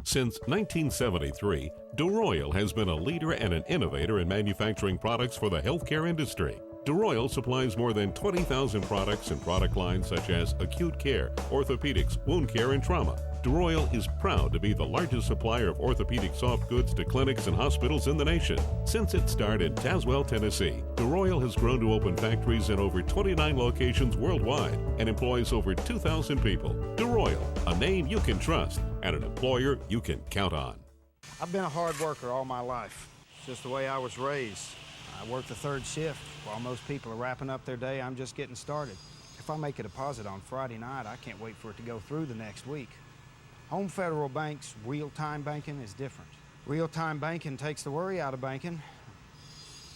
Since 1973, DeRoyal has been a leader and an innovator in manufacturing products for the healthcare industry. DeRoyal supplies more than 20,000 products and product lines such as acute care, orthopedics, wound care, and trauma. DeRoyal is proud to be the largest supplier of orthopedic soft goods to clinics and hospitals in the nation. Since its start in Tazewell, Tennessee, DeRoyal has grown to open factories in over 29 locations worldwide and employs over 2,000 people. DeRoyal, a name you can trust and an employer you can count on. I've been a hard worker all my life. It's just the way I was raised. I work the third shift. While most people are wrapping up their day, I'm just getting started. If I make a deposit on Friday night, I can't wait for it to go through the next week. Home Federal Bank's real-time banking is different. Real-time banking takes the worry out of banking.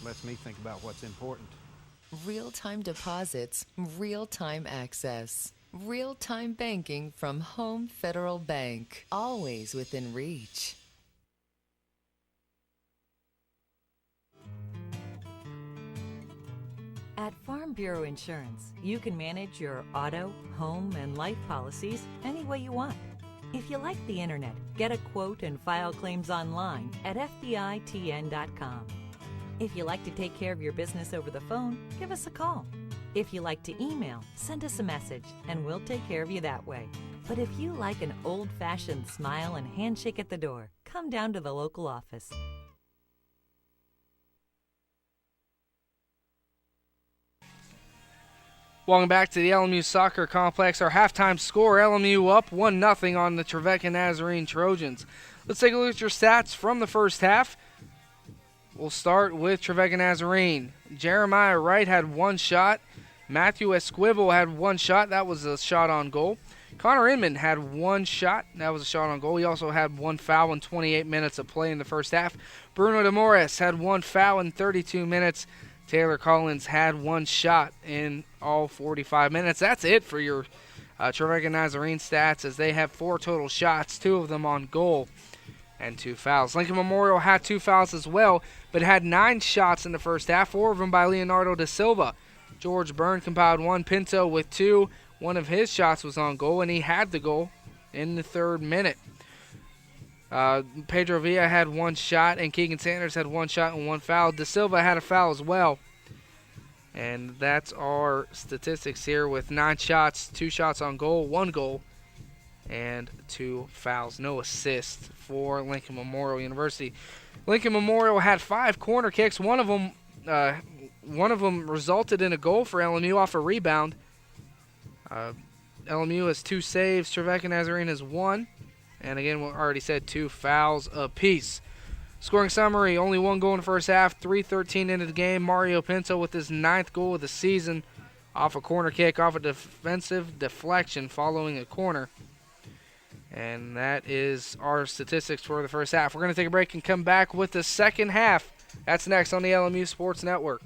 Lets me think about what's important. Real-time deposits, real-time access. Real-time banking from Home Federal Bank. Always within reach. At Farm Bureau Insurance, you can manage your auto, home, and life policies any way you want. If you like the internet, get a quote and file claims online at FBITN.com. If you like to take care of your business over the phone, give us a call. If you like to email, send us a message, and we'll take care of you that way. But if you like an old-fashioned smile and handshake at the door, come down to the local office. Welcome back to the LMU Soccer Complex. Our halftime score, LMU up 1-0 on the Trevecca Nazarene Trojans. Let's take a look at your stats from the first half. We'll start with Trevecca Nazarene. Jeremiah Wright had 1 shot. Matthew Esquivel had 1 shot. That was a shot on goal. Connor Inman had 1 shot. That was a shot on goal. He also had 1 foul in 28 minutes of play in the first half. Bruno de Morris had 1 foul in 32 minutes. Taylor Collins had 1 shot in all 45 minutes. That's it for your Trevecca Nazarene stats, as they have 4 total shots, 2 of them on goal, and 2 fouls. Lincoln Memorial had 2 fouls as well, but had 9 shots in the first half, 4 of them by Leonardo da Silva. George Byrne compiled 1, Pinto with 2. One of his shots was on goal, and he had the goal in the 3rd minute. Pedro Villa had 1 shot, and Keegan Sanders had 1 shot and 1 foul. Da Silva had a foul as well. And that's our statistics here with 9 shots, 2 shots on goal, 1 goal, and 2 fouls. No assists for Lincoln Memorial University. Lincoln Memorial had 5 corner kicks. One of them resulted in a goal for LMU off a rebound. LMU has 2 saves. Trevecca Nazarene has 1. And again, we already said 2 fouls apiece. Scoring summary, only 1 goal in the first half, 3:13 into the game. Mario Pinto with his 9th goal of the season off a corner kick, off a defensive deflection following a corner. And that is our statistics for the first half. We're going to take a break and come back with the second half. That's next on the LMU Sports Network.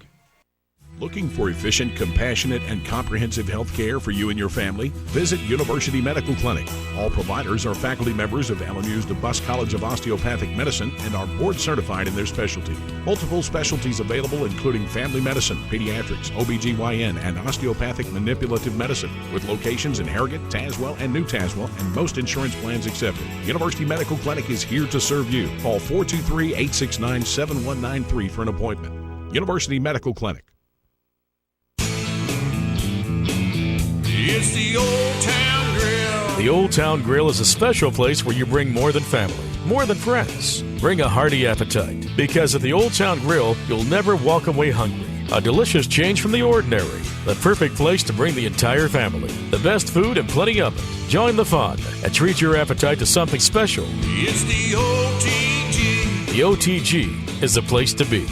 Looking for efficient, compassionate, and comprehensive health care for you and your family? Visit University Medical Clinic. All providers are faculty members of LMU's DeBus College of Osteopathic Medicine and are board certified in their specialty. Multiple specialties available, including family medicine, pediatrics, OBGYN, and osteopathic manipulative medicine, with locations in Harrogate, Tazewell, and New Tazewell, and most insurance plans accepted. University Medical Clinic is here to serve you. Call 423-869-7193 for an appointment. University Medical Clinic. It's the Old Town Grill. The Old Town Grill is a special place where you bring more than family, more than friends. Bring a hearty appetite, because at the Old Town Grill, you'll never walk away hungry. A delicious change from the ordinary. The perfect place to bring the entire family. The best food and plenty of it. Join the fun and treat your appetite to something special. It's the OTG. The OTG is the place to be.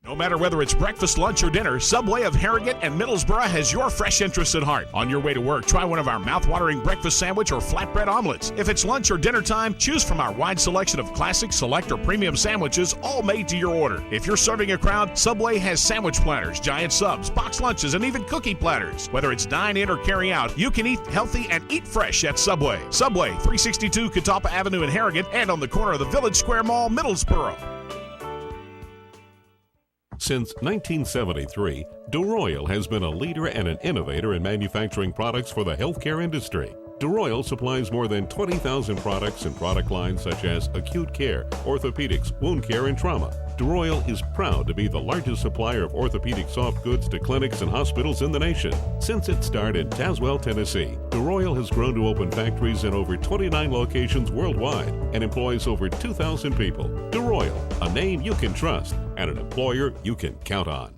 No matter whether it's breakfast, lunch, or dinner, Subway of Harrogate and Middlesboro has your fresh interests at heart. On your way to work, try one of our mouth-watering breakfast sandwich or flatbread omelets. If it's lunch or dinner time, choose from our wide selection of classic, select, or premium sandwiches, all made to your order. If you're serving a crowd, Subway has sandwich platters, giant subs, box lunches, and even cookie platters. Whether it's dine in or carry out, you can eat healthy and eat fresh at Subway. Subway, 362 Catawba Avenue in Harrogate and on the corner of the Village Square Mall, Middlesboro. Since 1973, DeRoyal has been a leader and an innovator in manufacturing products for the healthcare industry. DeRoyal supplies more than 20,000 products and product lines such as acute care, orthopedics, wound care, and trauma. DeRoyal is proud to be the largest supplier of orthopedic soft goods to clinics and hospitals in the nation. Since its start in Tazewell, Tennessee, DeRoyal has grown to open factories in over 29 locations worldwide and employs over 2,000 people. DeRoyal, a name you can trust and an employer you can count on.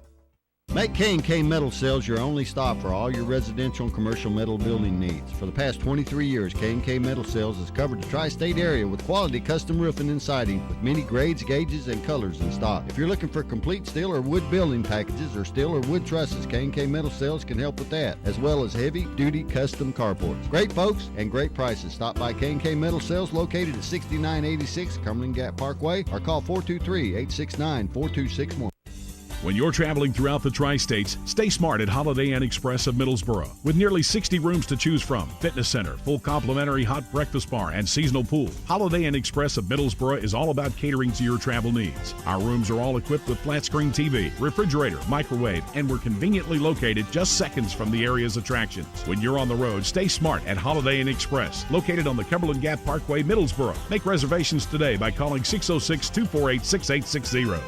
Make K&K Metal Sales your only stop for all your residential and commercial metal building needs. For the past 23 years, K&K Metal Sales has covered the tri-state area with quality custom roofing and siding with many grades, gauges, and colors in stock. If you're looking for complete steel or wood building packages or steel or wood trusses, K&K Metal Sales can help with that, as well as heavy-duty custom carports. Great folks and great prices. Stop by K&K Metal Sales located at 6986 Cumberland Gap Parkway or call 423-869-4261. When you're traveling throughout the tri-states, stay smart at Holiday Inn Express of Middlesboro. With nearly 60 rooms to choose from, fitness center, full complimentary hot breakfast bar, and seasonal pool, Holiday Inn Express of Middlesboro is all about catering to your travel needs. Our rooms are all equipped with flat screen TV, refrigerator, microwave, and we're conveniently located just seconds from the area's attractions. When you're on the road, stay smart at Holiday Inn Express, located on the Cumberland Gap Parkway, Middlesboro. Make reservations today by calling 606-248-6860.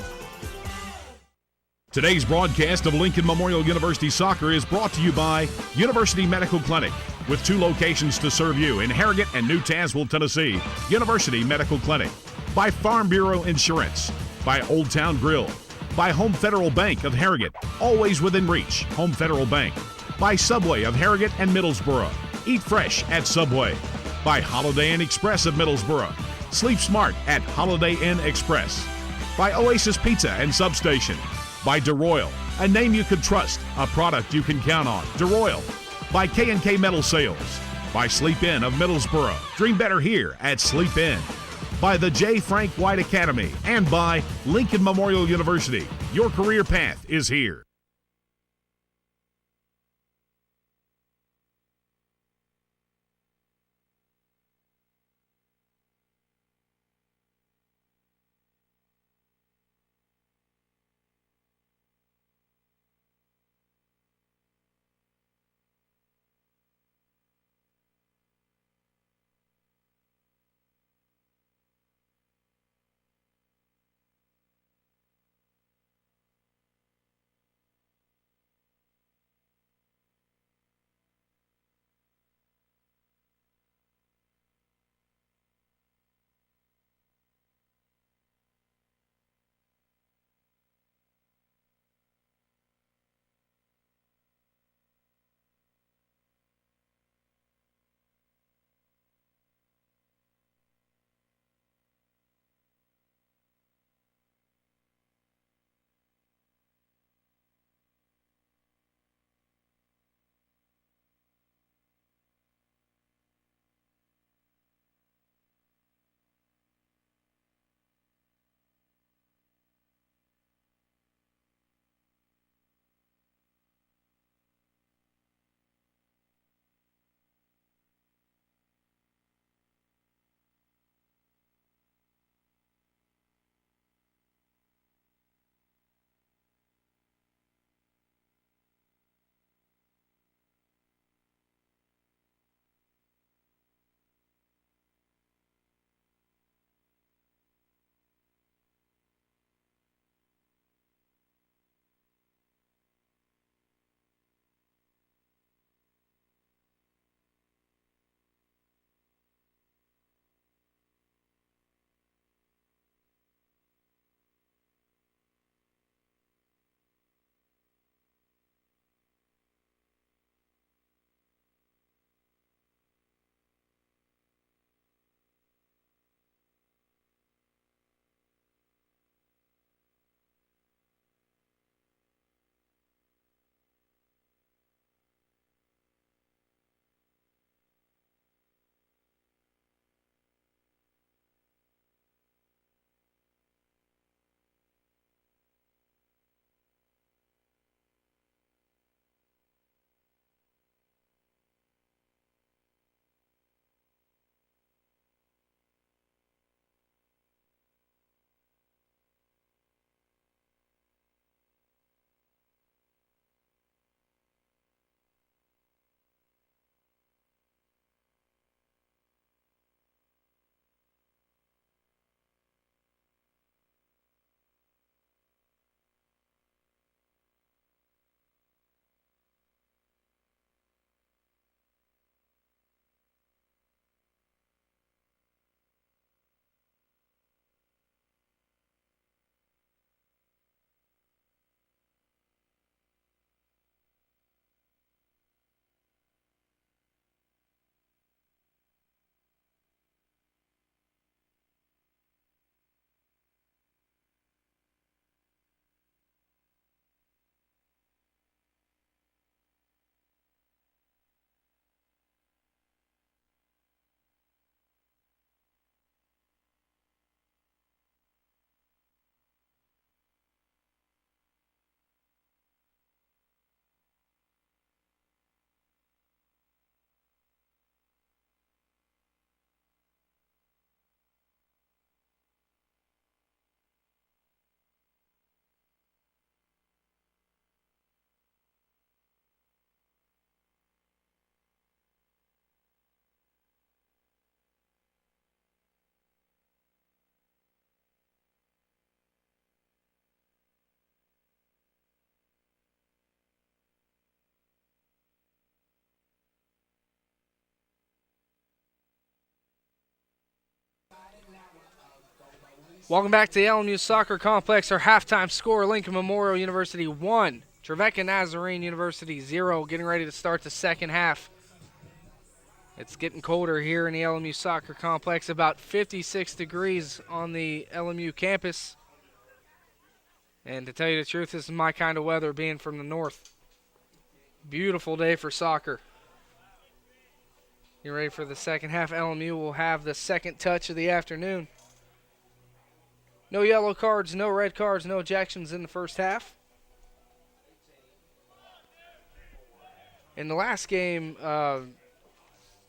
Today's broadcast of Lincoln Memorial University Soccer is brought to you by University Medical Clinic. With 2 locations to serve you in Harrogate and New Tazewell, Tennessee, University Medical Clinic. By Farm Bureau Insurance. By Old Town Grill. By Home Federal Bank of Harrogate, always within reach, Home Federal Bank. By Subway of Harrogate and Middlesboro. Eat fresh at Subway. By Holiday Inn Express of Middlesboro. Sleep smart at Holiday Inn Express. By Oasis Pizza and Substation. By DeRoyal, a name you can trust, a product you can count on. DeRoyal. By K&K Metal Sales. By Sleep Inn of Middlesboro. Dream better here at Sleep Inn. By the J. Frank White Academy. And by Lincoln Memorial University. Your career path is here. Welcome back to the LMU Soccer Complex. Our halftime score, Lincoln Memorial University 1, Trevecca Nazarene University 0. Getting ready to start the second half. It's getting colder here in the LMU Soccer Complex, about 56 degrees on the LMU campus. And to tell you the truth, this is my kind of weather, being from the north. Beautiful day for soccer. Getting ready for the second half. LMU will have the second touch of the afternoon. No yellow cards, no red cards, no ejections in the first half. In the last game,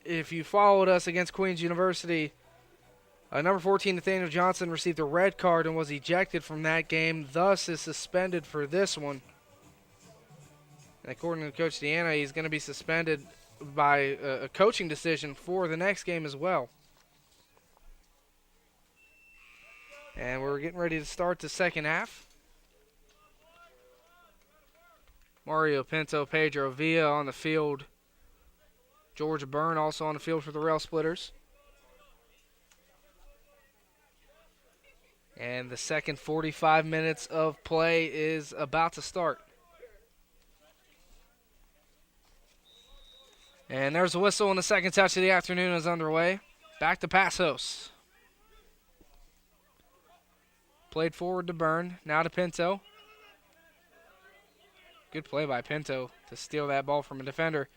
if you followed us against Queens University, number 14, Nathaniel Johnson, received a red card and was ejected from that game, thus is suspended for this one. And according to Coach Deanna, he's going to be suspended by a coaching decision for the next game as well. And we're getting ready to start the second half. Mario Pinto, Pedro Villa on the field. George Byrne also on the field for the Railsplitters. And the second 45 minutes of play is about to start. And there's a whistle, and the second touch of the afternoon is underway. Back to Passos. Played forward to Byrne, now to Pinto. Good play by Pinto to steal that ball from a defender.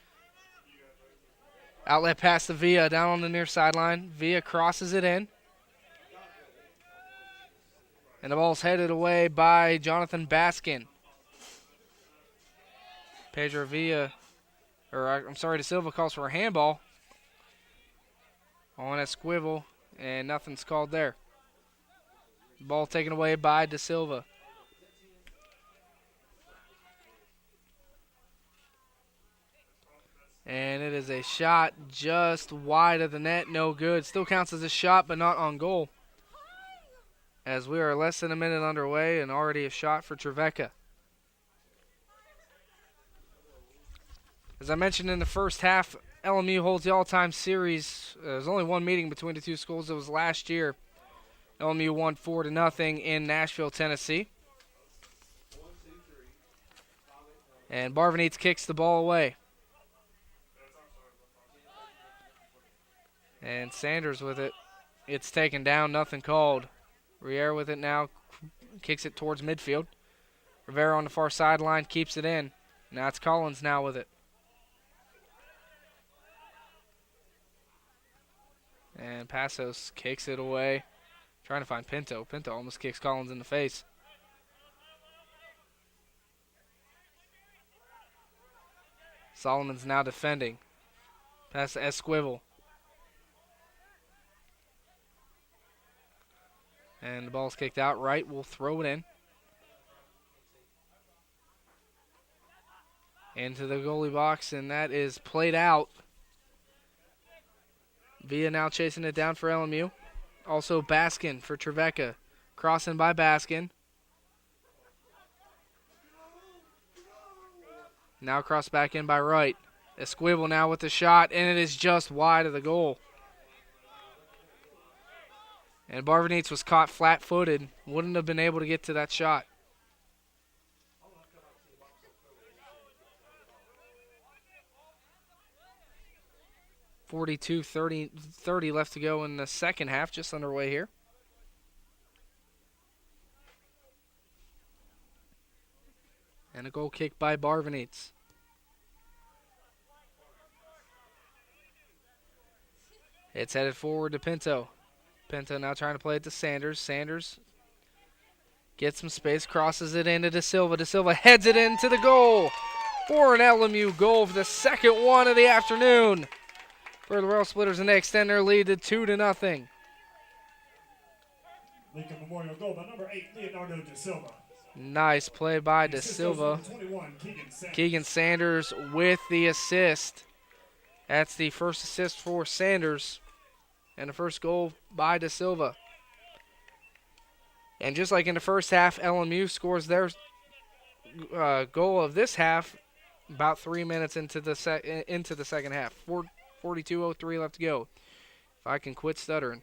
Outlet pass to Villa down on the near sideline. Villa crosses it in. And the ball's headed away by Jonathan Baskin. Pedro Villa, De Silva calls for a handball on Esquivel, and nothing's called there. Ball taken away by De Silva. And it is a shot just wide of the net, no good. Still counts as a shot, but not on goal. As we are less than a minute underway and already a shot for Trevecca. As I mentioned in the first half, LMU holds the all-time series. There's only one meeting between the two schools. It was last year. LMU won 4-0 in Nashville, Tennessee. And Barvanits kicks the ball away. And Sanders with it. It's taken down, nothing called. Riera with it now, kicks it towards midfield. Rivera on the far sideline keeps it in. Now it's Collins now with it. And Passos kicks it away. Trying to find Pinto. Pinto almost kicks Collins in the face. Solomon's now defending. Pass to Esquivel. And the ball's kicked out. Wright will throw it in. Into the goalie box, and that is played out. Villa now chasing it down for LMU. Also Baskin for Trevecca. Crossing by Baskin. Now crossed back in by Wright. Esquivel now with the shot, and it is just wide of the goal. And Barvanits was caught flat-footed. Wouldn't have been able to get to that shot. .30 left to go in the second half, just underway here. And a goal kick by Barvanits. It's headed forward to Pinto. Pinto now trying to play it to Sanders. Sanders gets some space, crosses it into De Silva. De Silva heads it into the goal for an LMU goal for the second one of the afternoon. For the Railsplitters, and they extend their lead to 2-0. Lincoln Memorial goal by number 8, Leonardo De Silva. Nice play by De Silva. Keegan Sanders with the assist. That's the first assist for Sanders. And the first goal by De Silva. And just like in the first half, LMU scores their goal of this half about 3 minutes into the second half. 42:03 left to go. If I can quit stuttering.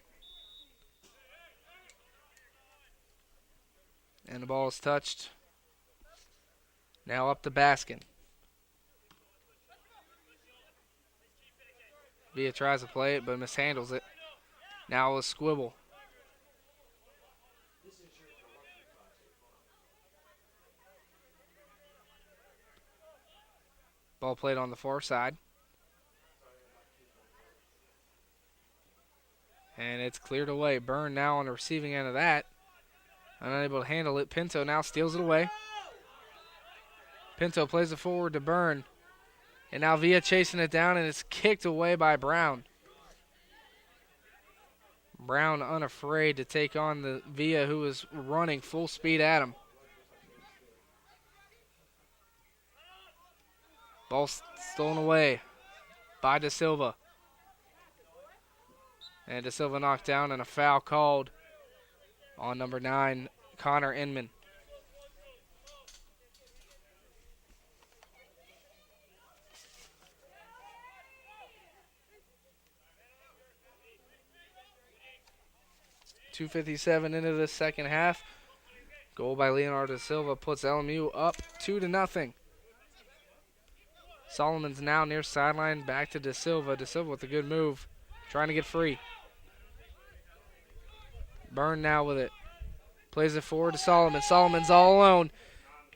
And the ball is touched. Now up to Baskin. Villa tries to play it, but mishandles it. Now a Squibble. Ball played on the far side. And it's cleared away. Byrne now on the receiving end of that. Unable to handle it. Pinto now steals it away. Pinto plays it forward to Byrne. And now Villa chasing it down, and it's kicked away by Brown. Brown unafraid to take on the Villa, who is running full speed at him. Ball stolen away by Da Silva. And Da Silva knocked down, and a foul called on number 9, Connor Inman. .257 into the second half. Goal by Leonardo Da Silva puts LMU up 2-0. Solomon's now near sideline, back to Da Silva. Da Silva with a good move, trying to get free. Byrne now with it. Plays it forward to Solomon. Solomon's all alone.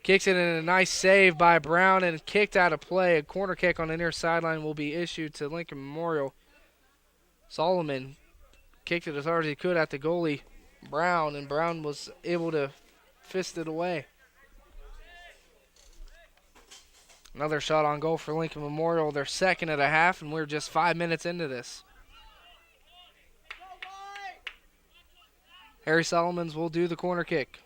Kicks it in, a nice save by Brown and kicked out of play. A corner kick on the near sideline will be issued to Lincoln Memorial. Solomon kicked it as hard as he could at the goalie, Brown, and Brown was able to fist it away. Another shot on goal for Lincoln Memorial. They're second at a half, and we're just 5 minutes into this. Harry Solomons will do the corner kick.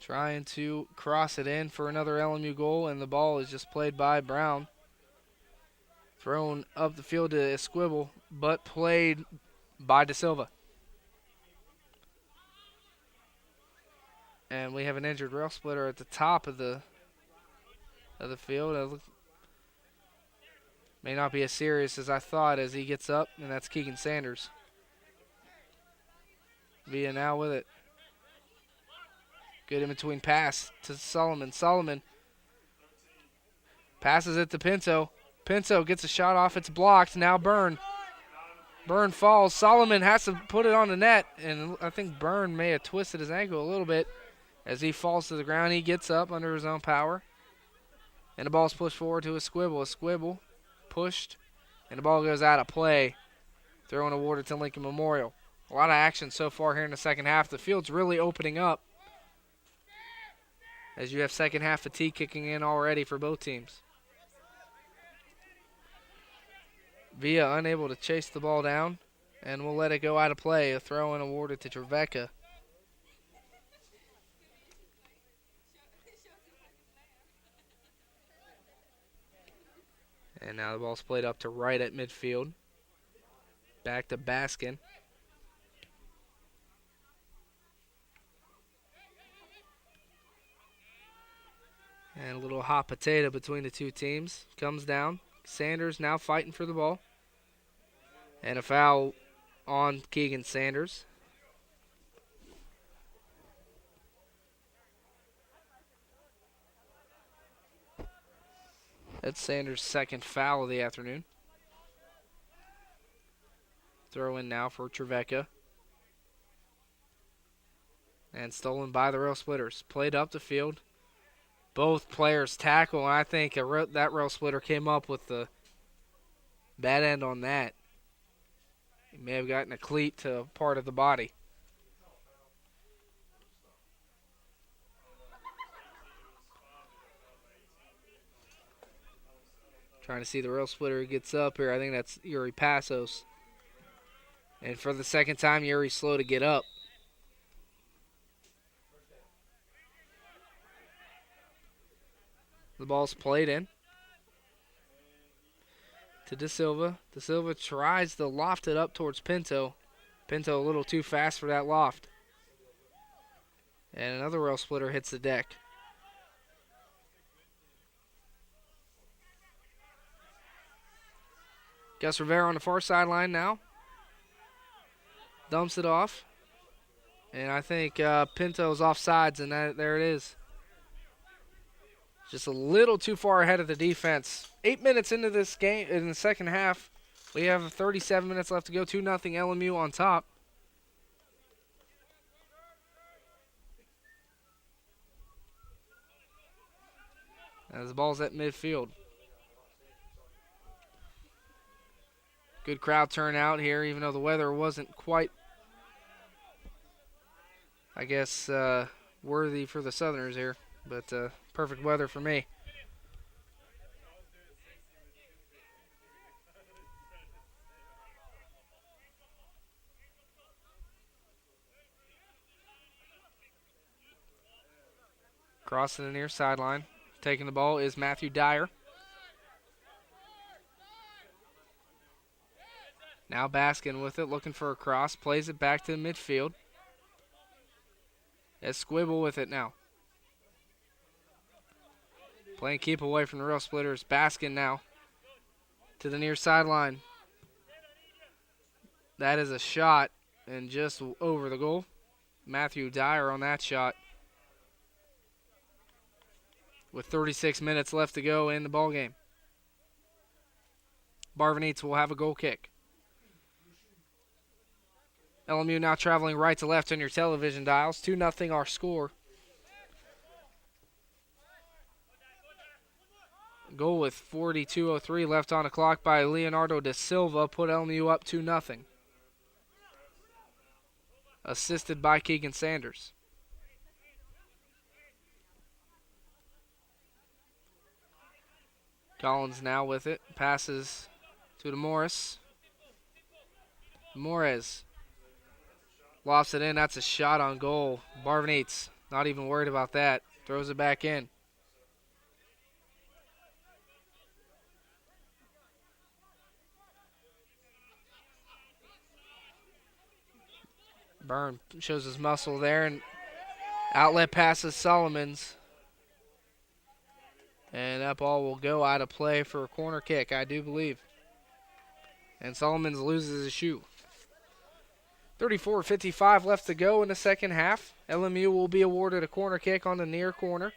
Trying to cross it in for another LMU goal, and the ball is just played by Brown. Thrown up the field to Esquibble, but played by Da Silva. And we have an injured rail splitter at the top of the field. May not be as serious as I thought as he gets up, and that's Keegan Sanders. Villa now with it. Good in-between pass to Solomon. Solomon passes it to Pinto. Pinto gets a shot off. It's blocked. Now Byrne. Byrne falls. Solomon has to put it on the net, and I think Byrne may have twisted his ankle a little bit as he falls to the ground. He gets up under his own power, and the ball's pushed forward to Esquibble. Esquibble pushed, and the ball goes out of play. Throw-in awarded to Lincoln Memorial. A lot of action so far here in the second half. The field's really opening up as you have second half fatigue kicking in already for both teams. Villa unable to chase the ball down, and we'll let it go out of play. A throw-in awarded to Trevecca. And now the ball's played up to right at midfield. Back to Baskin. And a little hot potato between the two teams. Comes down. Sanders now fighting for the ball. And a foul on Keegan Sanders. That's Sanders' second foul of the afternoon. Throw in now for Trevecca. And stolen by the Railsplitters. Played up the field. Both players tackle, and I think that Railsplitter came up with the bad end on that. He may have gotten a cleat to a part of the body. Trying to see the Railsplitter who gets up here. I think that's Yuri Passos. And for the second time, Yuri's slow to get up. The ball's played in to Da Silva. Da Silva tries to loft it up towards Pinto. Pinto a little too fast for that loft. And another Railsplitter hits the deck. Gus Rivera on the far sideline now. Dumps it off. And I think Pinto's offsides, and there it is. Just a little too far ahead of the defense. 8 minutes into this game, in the second half, we have 37 minutes left to go. 2-0 LMU on top. As the ball's at midfield. Good crowd turnout here, even though the weather wasn't quite, I guess, worthy for the Southerners here. But perfect weather for me. Crossing the near sideline. Taking the ball is Matthew Dyer. Now Baskin with it, looking for a cross. Plays it back to the midfield. As Squibble with it now. Playing keep away from the Railsplitters. Baskin now to the near sideline. That is a shot and just over the goal. Matthew Dyer on that shot. With 36 minutes left to go in the ballgame. Barvanites will have a goal kick. LMU now traveling right to left on your television dials. 2-0 our score. Goal with 42:03 left on the clock by Leonardo da Silva put LMU up 2-0. Assisted by Keegan Sanders. Collins now with it. Passes to Morris. Morez lofts it in. That's a shot on goal. Barvanites not even worried about that. Throws it back in. Byrne shows his muscle there, and outlet passes Solomons. And that ball will go out of play for a corner kick, I do believe. And Solomons loses his shoe. 34:55 left to go in the second half. LMU will be awarded a corner kick on the near corner.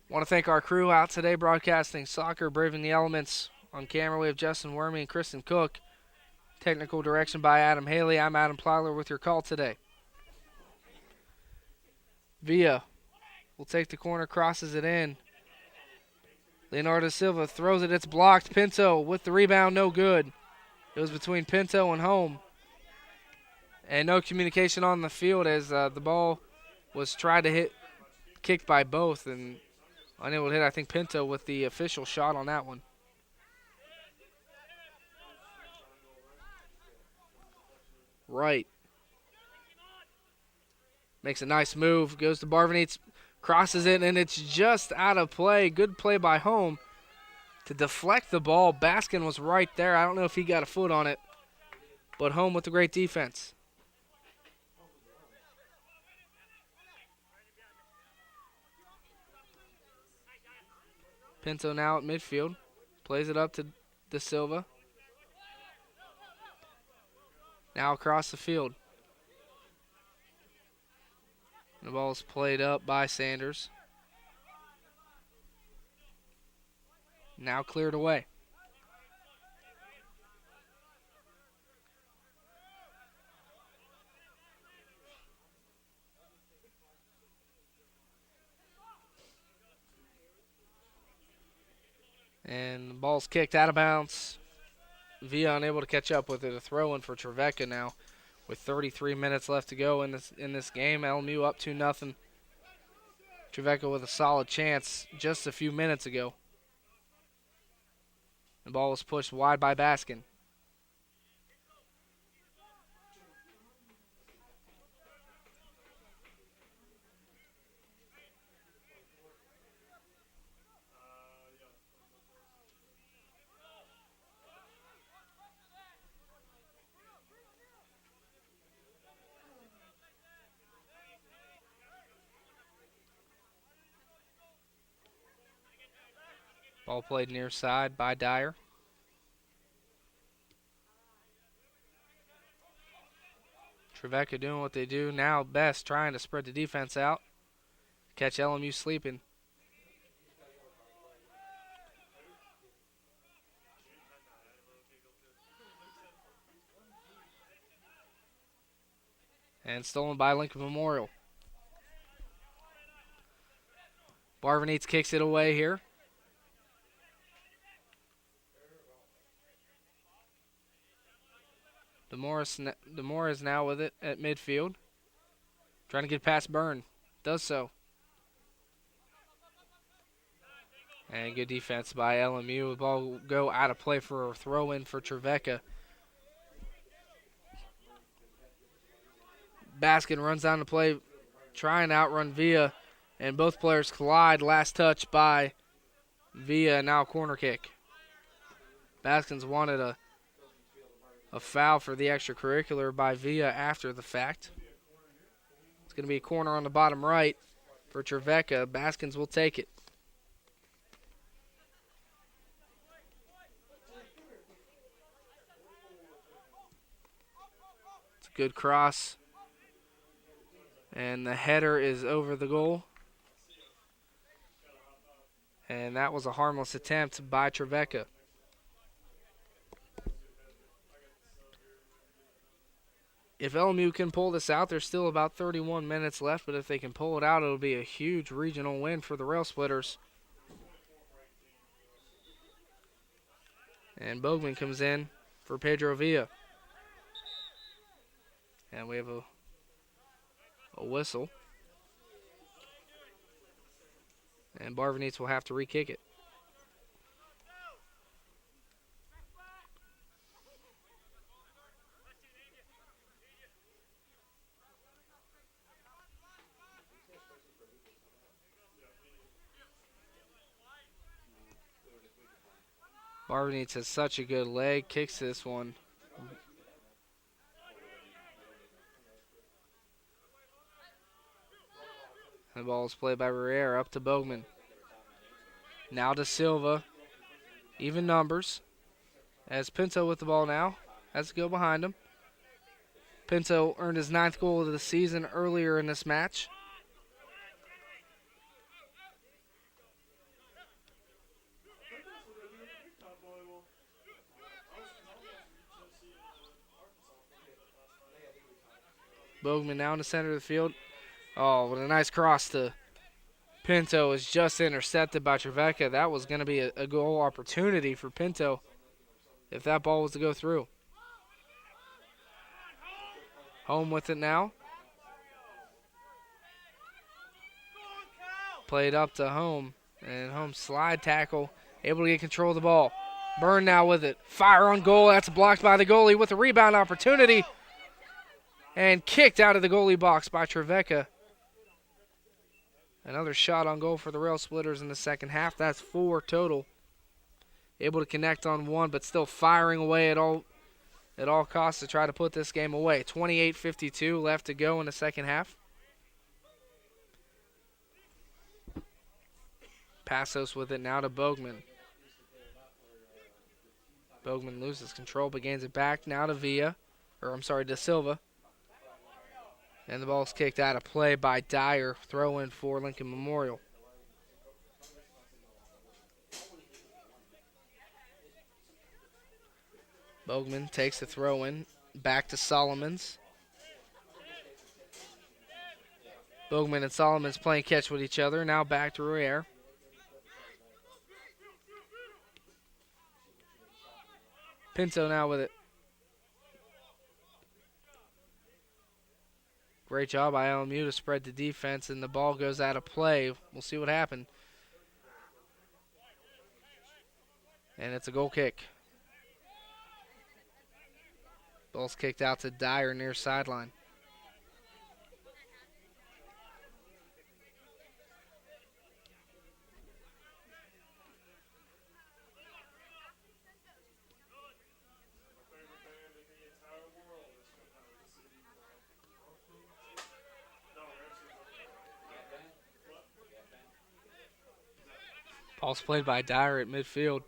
Want to thank our crew out today broadcasting soccer, braving the elements. On camera, we have Justin Wormy and Kristen Cook. Technical direction by Adam Haley. I'm Adam Plyler with your call today. Villa will take the corner, crosses it in. Leonardo Silva throws it, it's blocked. Pinto with the rebound, no good. It was between Pinto and Home. And no communication on the field as the ball was tried to hit, kicked by both, and unable to hit, I think, Pinto with the official shot on that one. Right. Makes a nice move, goes to Barvanites, crosses it, and it's just out of play. Good play by Home to deflect the ball. Baskin was right there. I don't know if he got a foot on it, but Home with the great defense. Pinto now at midfield. Plays it up to Da Silva. Now across the field. The ball is played up by Sanders. Now cleared away. And the ball's kicked out of bounds. Villa unable to catch up with it. A throw-in for Trevecca now. With 33 minutes left to go in this game, LMU up 2-0. Trevecca with a solid chance just a few minutes ago. The ball was pushed wide by Baskin. Ball played near side by Dyer. Trevecca doing what they do now best, trying to spread the defense out. Catch LMU sleeping. And stolen by Lincoln Memorial. Barvanites kicks it away here. DeMora is now with it at midfield. Trying to get past Byrne. Does so. And good defense by LMU. The ball will go out of play for a throw-in for Trevecca. Baskin runs down the play, trying to outrun Villa, and both players collide. Last touch by Villa, now corner kick. Baskins wanted a foul for the extracurricular by Villa after the fact. It's going to be a corner on the bottom right for Trevecca. Baskins will take it. It's a good cross. And the header is over the goal. And that was a harmless attempt by Trevecca. If LMU can pull this out, there's still about 31 minutes left, but if they can pull it out, it'll be a huge regional win for the Railsplitters. And Bogman comes in for Pedro Villa. And we have a whistle. And Barvanites will have to re-kick it. Barvanites has such a good leg, kicks this one. The ball is played by Riera up to Bogman. Now to Silva. Even numbers. As Pinto with the ball now. Has to go behind him. Pinto earned his 9th goal of the season earlier in this match. Bogman now in the center of the field. Oh, what a nice cross to Pinto is just intercepted by Trevecca. That was going to be a goal opportunity for Pinto if that ball was to go through. Home with it now. Played up to Home. And Home slide tackle. Able to get control of the ball. Byrne now with it. Fire on goal. That's blocked by the goalie with a rebound opportunity. And kicked out of the goalie box by Trevecca. Another shot on goal for the Railsplitters in the second half. That's 4 total. Able to connect on one, but still firing away at all costs to try to put this game away. 28:52 left to go in the second half. Passos with it now to Bogman. Bogman loses control, but gains it back now to Silva. And the ball's kicked out of play by Dyer. Throw in for Lincoln Memorial. Bogman takes the throw in. Back to Solomons. Bogman and Solomons playing catch with each other. Now back to Riera. Pinto now with it. Great job by LMU to spread the defense, and the ball goes out of play. We'll see what happened. And it's a goal kick. Ball's kicked out to Dyer near sideline. Ball's played by Dyer at midfield.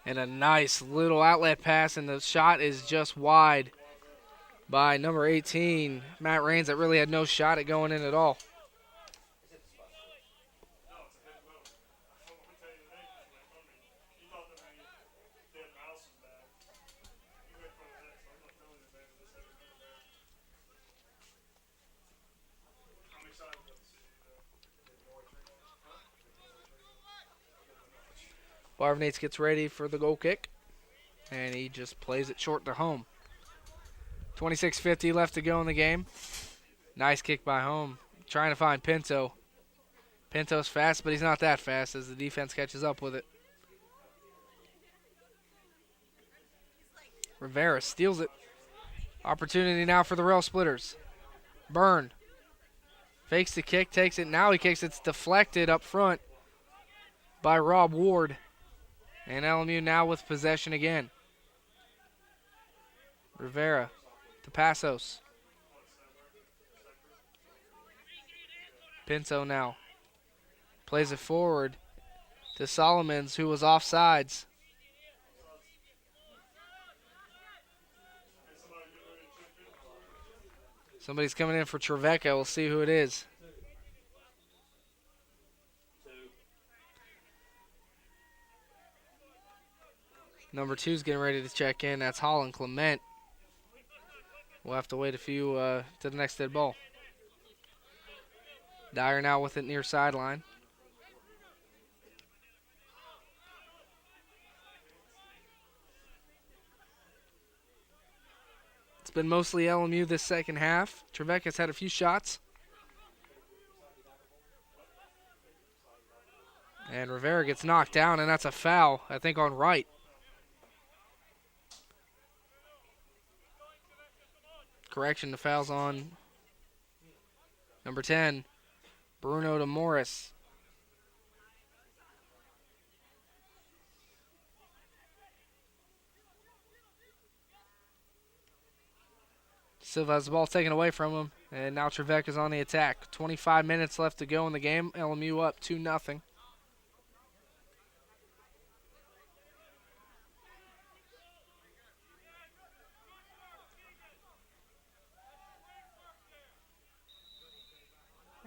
And a nice little outlet pass, and the shot is just wide by number 18, Matt Rains, that really had no shot at going in at all. Barvnates gets ready for the goal kick, and he just plays it short to home. 26:50 left to go in the game. Nice kick by Home, trying to find Pinto. Pinto's fast, but he's not that fast as the defense catches up with it. Rivera steals it. Opportunity now for the Railsplitters. Byrne fakes the kick, takes it. Now he kicks. It's deflected up front by Rob Ward. And LMU now with possession again. Rivera to Passos. Pinto now plays it forward to Solomons, who was offsides. Somebody's coming in for Trevecca. We'll see who it is. Number 2's getting ready to check in. That's Holland Clement. We'll have to wait a few to the next dead ball. Dyer now with it near sideline. It's been mostly LMU this second half. Trevecca's had a few shots. And Rivera gets knocked down, and that's a foul, I think, on Wright. Correction, the foul's on number 10, Bruno to Morris. Silva has the ball taken away from him, and now Trevecca's on the attack. 25 minutes left to go in the game. LMU up 2-0.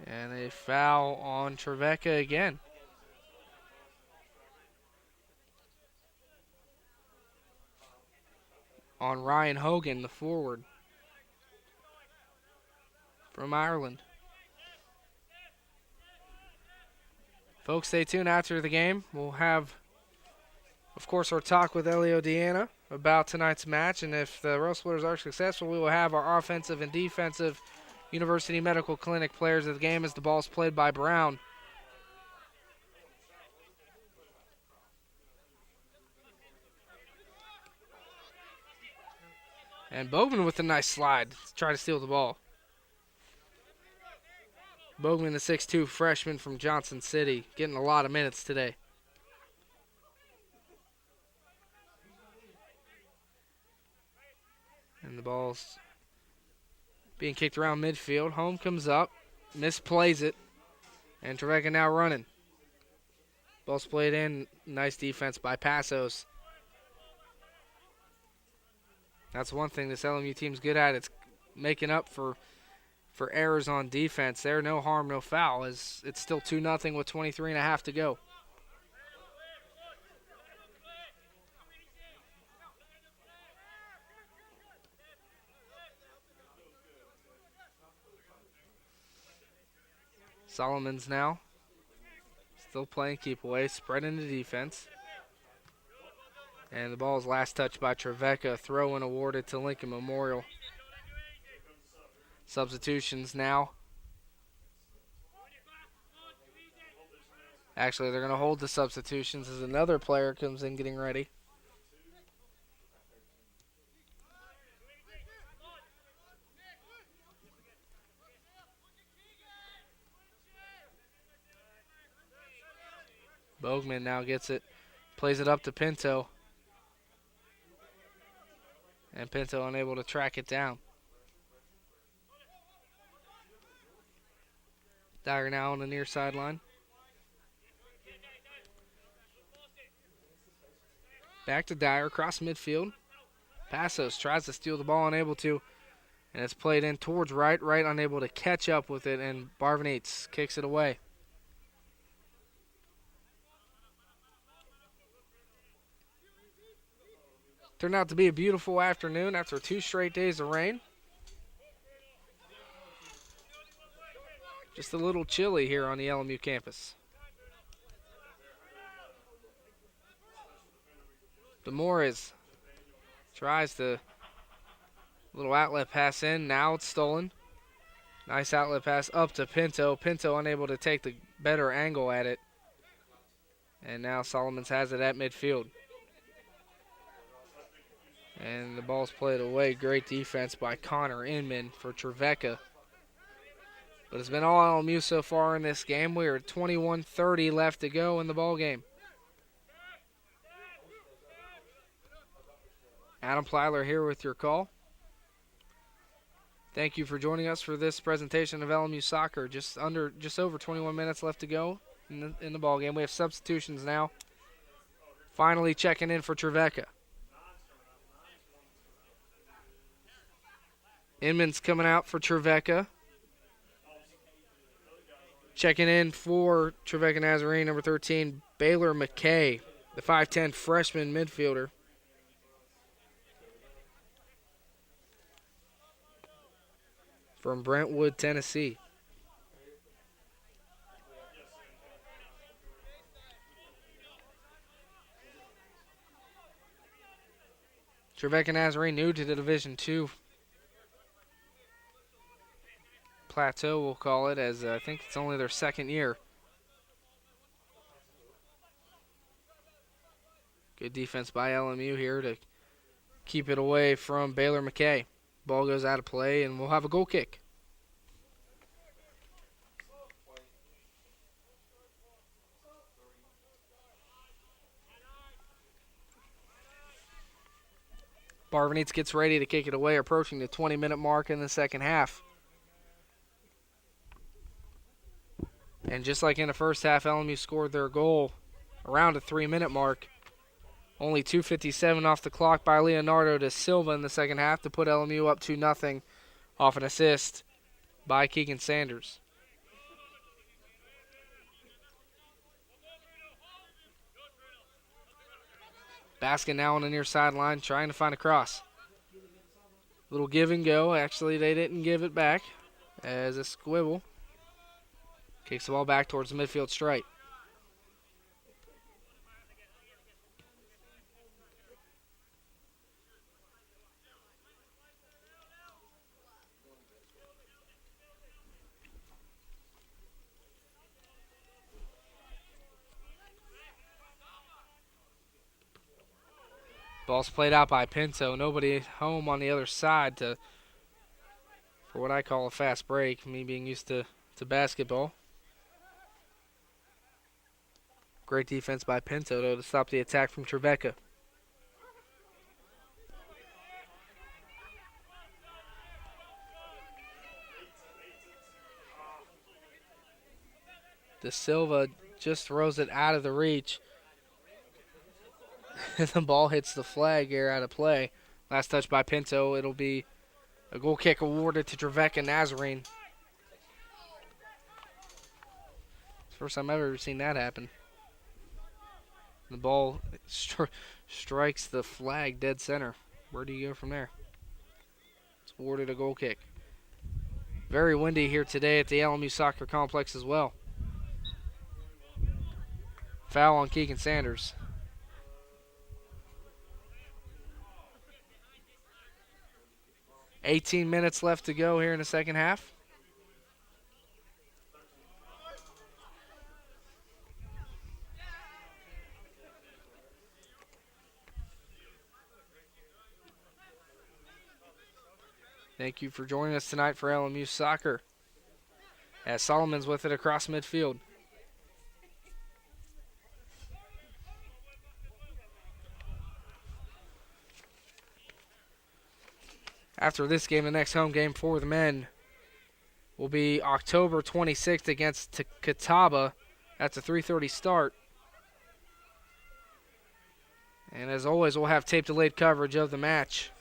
And a foul on Trevecca again. On Ryan Hogan, the forward from Ireland. Folks, stay tuned after the game. We'll have, of course, our talk with Elio Deanna about tonight's match. And if the Railsplitters are successful, we will have our offensive and defensive University Medical Clinic players of the game as the ball's played by Brown. And Bogman with a nice slide to try to steal the ball. Bogman, the 6'2 freshman from Johnson City, getting a lot of minutes today. And the ball's being kicked around midfield. Home comes up, misplays it, and Trevecca now running. Ball's played in. Nice defense by Passos. That's one thing this LMU team's good at. It's making up for errors on defense. There, no harm, no foul. It's still 2-0 with 23.5 to go. Solomons now still playing keep away, spreading the defense. And the ball is last touched by Trevecca. Throw-in awarded to Lincoln Memorial. Substitutions now. Actually, they're going to hold the substitutions as another player comes in getting ready. Bogman now gets it, plays it up to Pinto. And Pinto unable to track it down. Dyer now on the near sideline. Back to Dyer, across midfield. Passos tries to steal the ball, unable to. And it's played in towards right. Right unable to catch up with it, and Barvanites kicks it away. Turned out to be a beautiful afternoon after 2 straight days of rain. Just a little chilly here on the LMU campus. Demores tries to little outlet pass in. Now it's stolen. Nice outlet pass up to Pinto. Pinto unable to take the better angle at it. And now Solomons has it at midfield. And the ball's played away. Great defense by Connor Inman for Trevecca. But it's been all LMU so far in this game. We are 21:30 left to go in the ball game. Adam Plyler here with your call. Thank you for joining us for this presentation of LMU soccer. Just over 21 minutes left to go in the ball game. We have substitutions now. Finally checking in for Trevecca. Inman's coming out for Trevecca. Checking in for Trevecca Nazarene, number 13, Baylor McKay, the 5'10 freshman midfielder. From Brentwood, Tennessee. Trevecca Nazarene new to the Division II plateau, we'll call it, as I think it's only their second year. Good defense by LMU here to keep it away from Baylor McKay. Ball goes out of play, and we'll have a goal kick. Barvanites gets ready to kick it away, approaching the 20-minute mark in the second half. And just like in the first half, LMU scored their goal around the 3-minute mark. Only 2:57 off the clock by Leonardo da Silva in the second half to put LMU up 2-0 off an assist by Keegan Sanders. Baskin now on the near sideline trying to find a cross. Little give and go. Actually, they didn't give it back as a squibble kicks the ball back towards the midfield stripe. Ball's played out by Pinto. Nobody home on the other side for what I call a fast break, me being used to basketball. Great defense by Pinto, though, to stop the attack from Trevecca. Da Silva just throws it out of the reach. The ball hits the flag here out of play. Last touch by Pinto. It'll be a goal kick awarded to Trevecca Nazarene. First time I've ever seen that happen. The ball strikes the flag dead center. Where do you go from there? It's awarded a goal kick. Very windy here today at the LMU Soccer Complex as well. Foul on Keegan Sanders. $18 minutes left to go here in the second half. Thank you for joining us tonight for LMU Soccer. As Solomon's with it across midfield. After this game, the next home game for the men will be October 26th against Catawba. That's a 3:30 start. And as always, we'll have tape-delayed coverage of the match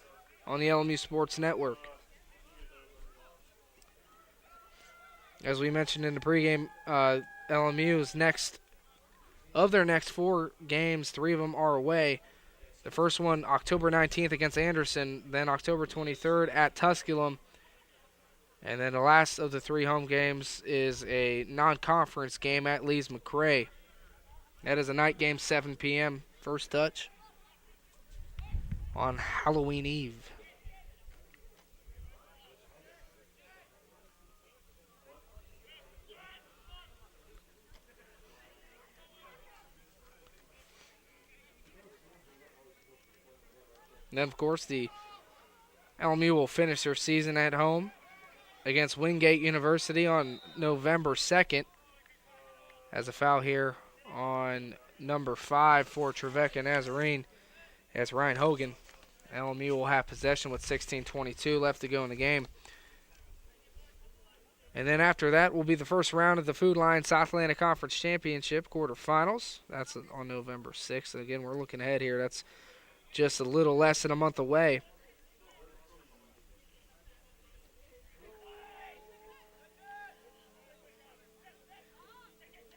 on the LMU Sports Network. As we mentioned in the pregame, LMU's next of their next 4 games, 3 of them are away. The first one, October 19th against Anderson, then October 23rd at Tusculum. And then the last of the 3 home games is a non-conference game at Lee's McRae. That is a night game, 7 p.m. First touch on Halloween Eve. And then, of course, the LMU will finish their season at home against Wingate University on November 2nd. As a foul here on number 5 for Trevecca Nazarene. That's Ryan Hogan. LMU will have possession with 16:22 left to go in the game. And then after that will be the first round of the Food Lion South Atlantic Conference Championship quarterfinals. That's on November 6th. Again, we're looking ahead here. That's just a little less than a month away.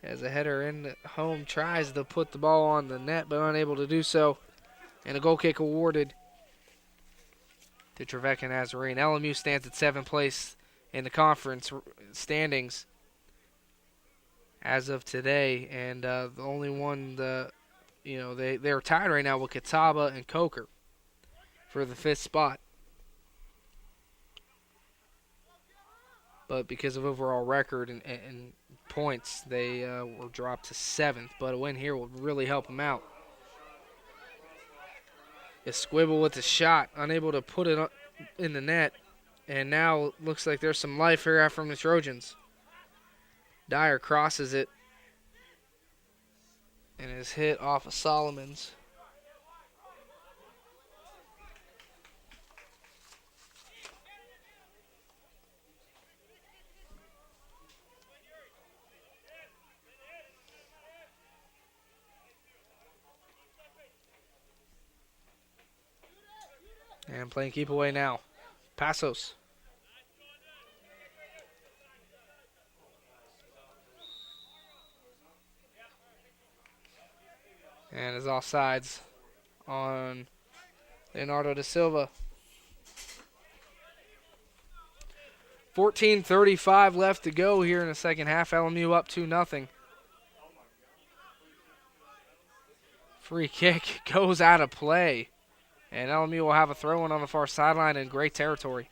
As a header in home tries to put the ball on the net, but unable to do so. And a goal kick awarded to Trevecca Nazarene. LMU stands at 7th place in the conference standings as of today. And the only one, they're tied right now with Catawba and Coker for the 5th spot. But because of overall record and points, they were dropped to 7th. But a win here will really help them out. Esquivel with the shot, unable to put it in the net. And now looks like there's some life here from the Trojans. Dyer crosses it and is hit off of Solomon's. And playing keep away now. Passos. And is offsides on Leonardo da Silva. 14:35 left to go here in the second half. LMU up 2-0. Free kick goes out of play. And LMU will have a throw-in on the far sideline in great territory.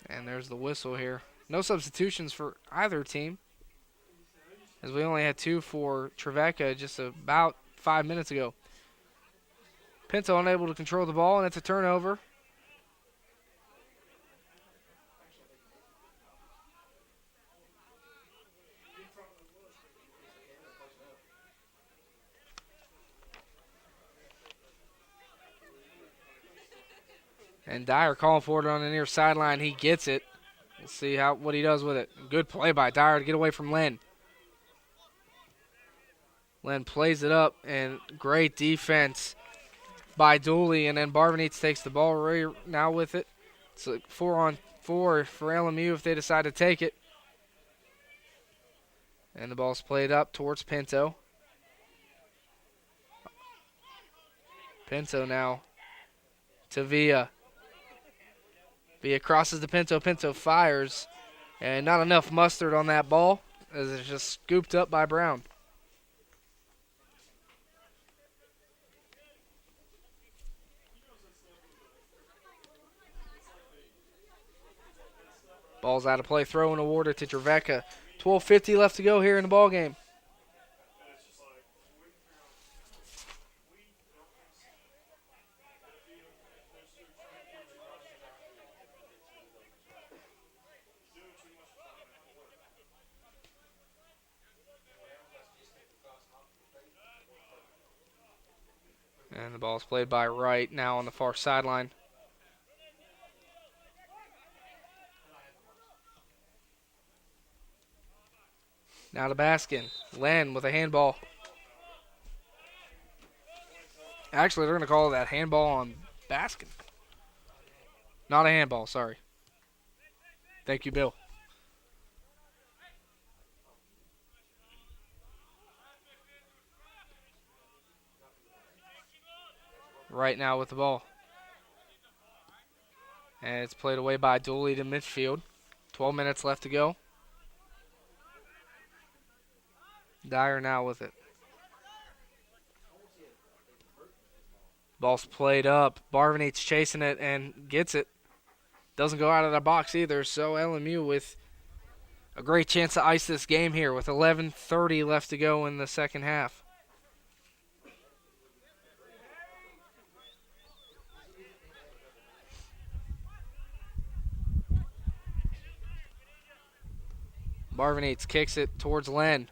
And there's the whistle here. No substitutions for either team, as we only had 2 for Trevecca just about 5 minutes ago. Pinto unable to control the ball, and it's a turnover. And Dyer calling for it on the near sideline. He gets it. We'll see what he does with it. Good play by Dyer to get away from Len. Len plays it up, and great defense by Dooley. And then Barbanits takes the ball right now with it. It's a 4-on-4 for LMU if they decide to take it. And the ball's played up towards Pinto. Pinto now to Villa. Villa crosses to Pinto. Pinto fires. And not enough mustard on that ball as it's just scooped up by Brown. Ball's out of play. Throw and awarded to Trevecca. 12:50 left to go here in the ball game. And the ball's played by Wright now on the far sideline. Now to Baskin. Len with a handball. Actually, they're going to call that handball on Baskin. Not a handball, sorry. Thank you, Bill. Right now with the ball. And it's played away by Dooley to midfield. 12 minutes left to go. Dyer now with it. Ball's played up. Barvoneit's chasing it and gets it. Doesn't go out of the box either, so LMU with a great chance to ice this game here with 11:30 left to go in the second half. Barvoneit's kicks it towards Len.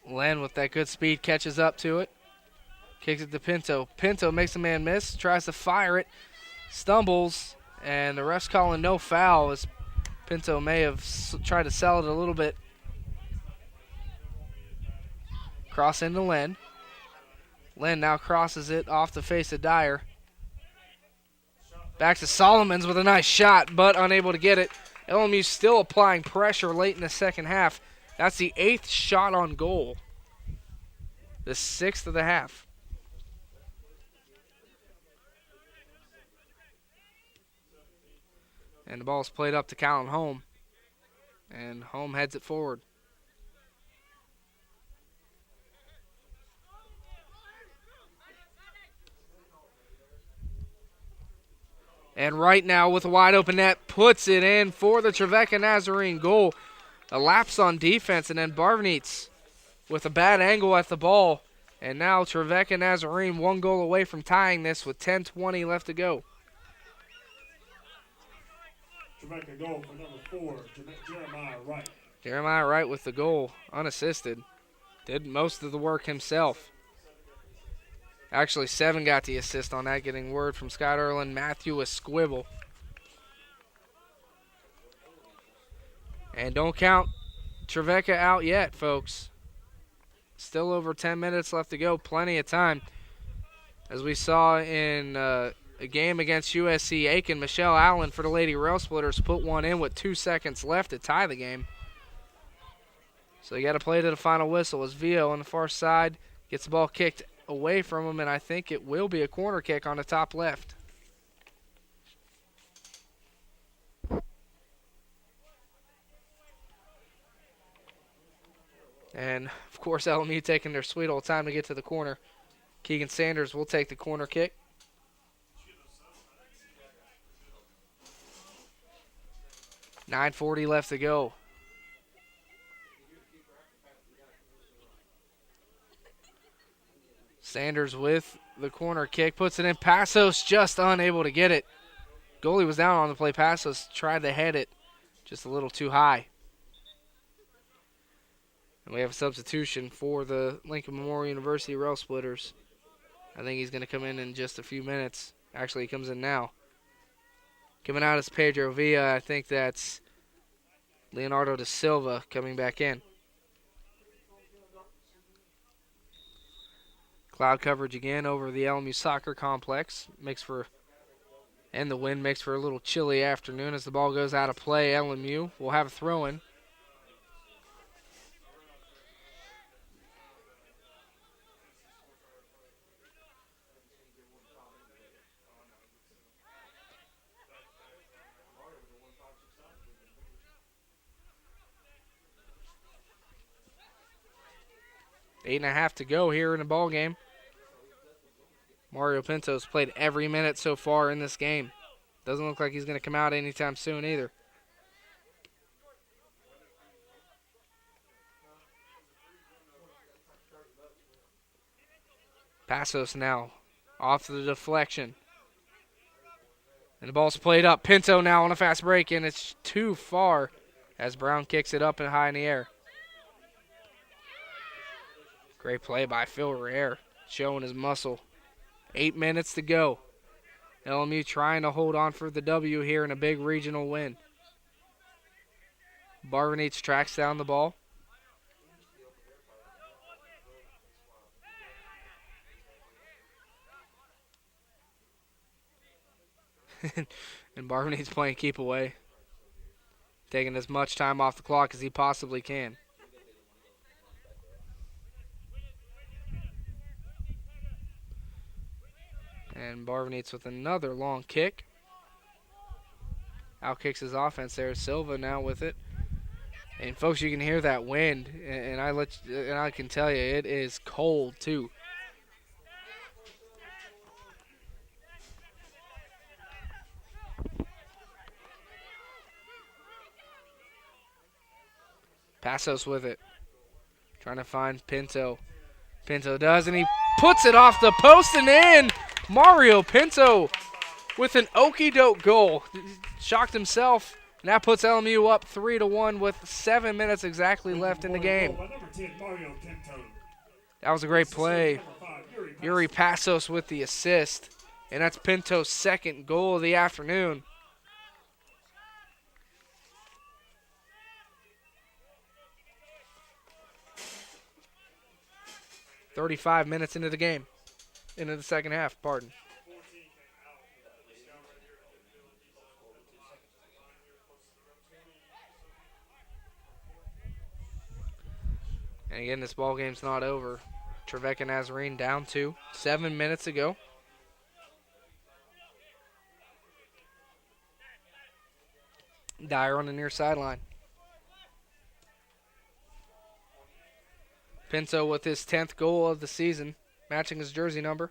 Len with that good speed catches up to it. Kicks it to Pinto. Pinto makes a man miss, tries to fire it, stumbles, and the ref's calling no foul as Pinto may have tried to sell it a little bit. Cross into Len. Len now crosses it off the face of Dyer. Back to Solomons with a nice shot, but unable to get it. LMU still applying pressure late in the second half. That's the 8th shot on goal. The 6th of the half. And the ball's played up to Callan Home. And Home heads it forward. And right now with a wide open net, puts it in for the Trevecca Nazarene goal. A lapse on defense, and then Barvoneitz with a bad angle at the ball. And now Trevecca Nazarene 1 goal away from tying this with 10:20 left to go. Trevecca goal for number 4, Jeremiah Wright. Jeremiah Wright with the goal, unassisted. Did most of the work himself. Actually, 7 got the assist on that, getting word from Scott Erlin. Matthew a squibble. And don't count Trevecca out yet, folks. Still over 10 minutes left to go. Plenty of time. As we saw in a game against USC Aiken, Michelle Allen for the Lady Railsplitters put one in with 2 seconds left to tie the game. So you got to play to the final whistle as Vio on the far side gets the ball kicked away from him, and I think it will be a corner kick on the top left. And, of course, LMU taking their sweet old time to get to the corner. Keegan Sanders will take the corner kick. .9:40 left to go. Sanders with the corner kick, puts it in. Passos just unable to get it. Goalie was down on the play. Passos tried to head it just a little too high. And we have a substitution for the Lincoln Memorial University Railsplitters. I think he's going to come in just a few minutes. Actually, he comes in now. Coming out is Pedro Villa. I think that's Leonardo da Silva coming back in. Cloud coverage again over the LMU soccer complex. And the wind makes for a little chilly afternoon as the ball goes out of play. LMU will have a throw-in. Eight and a half to go here in the ball game. Mario Pinto's played every minute so far in this game. Doesn't look like he's going to come out anytime soon either. Passos now off the deflection. And the ball's played up. Pinto now on a fast break, and it's too far as Brown kicks it up and high in the air. Great play by Phil Rare, showing his muscle. 8 minutes to go. LMU trying to hold on for the W here in a big regional win. Barbanich tracks down the ball. And Barbanich playing keep away. Taking as much time off the clock as he possibly can. And Barbanich with another long kick. Outkicks his offense there. Silva now with it. And folks, you can hear that wind, and I can tell you it is cold too. Passos with it. Trying to find Pinto. Pinto does, and he puts it off the post and in. Mario Pinto with an okey-doke goal. Shocked himself. And that puts LMU up 3-1 with 7 minutes exactly left in the game. That was a great play. Yuri Passos with the assist. And that's Pinto's second goal of the afternoon. "35 minutes into the game. Into the second half, pardon. And again, this ball game's not over. Trevecca Nazarene down 2. 7 minutes ago. Dyer on the near sideline. Pinto with his 10th goal of the season, matching his jersey number.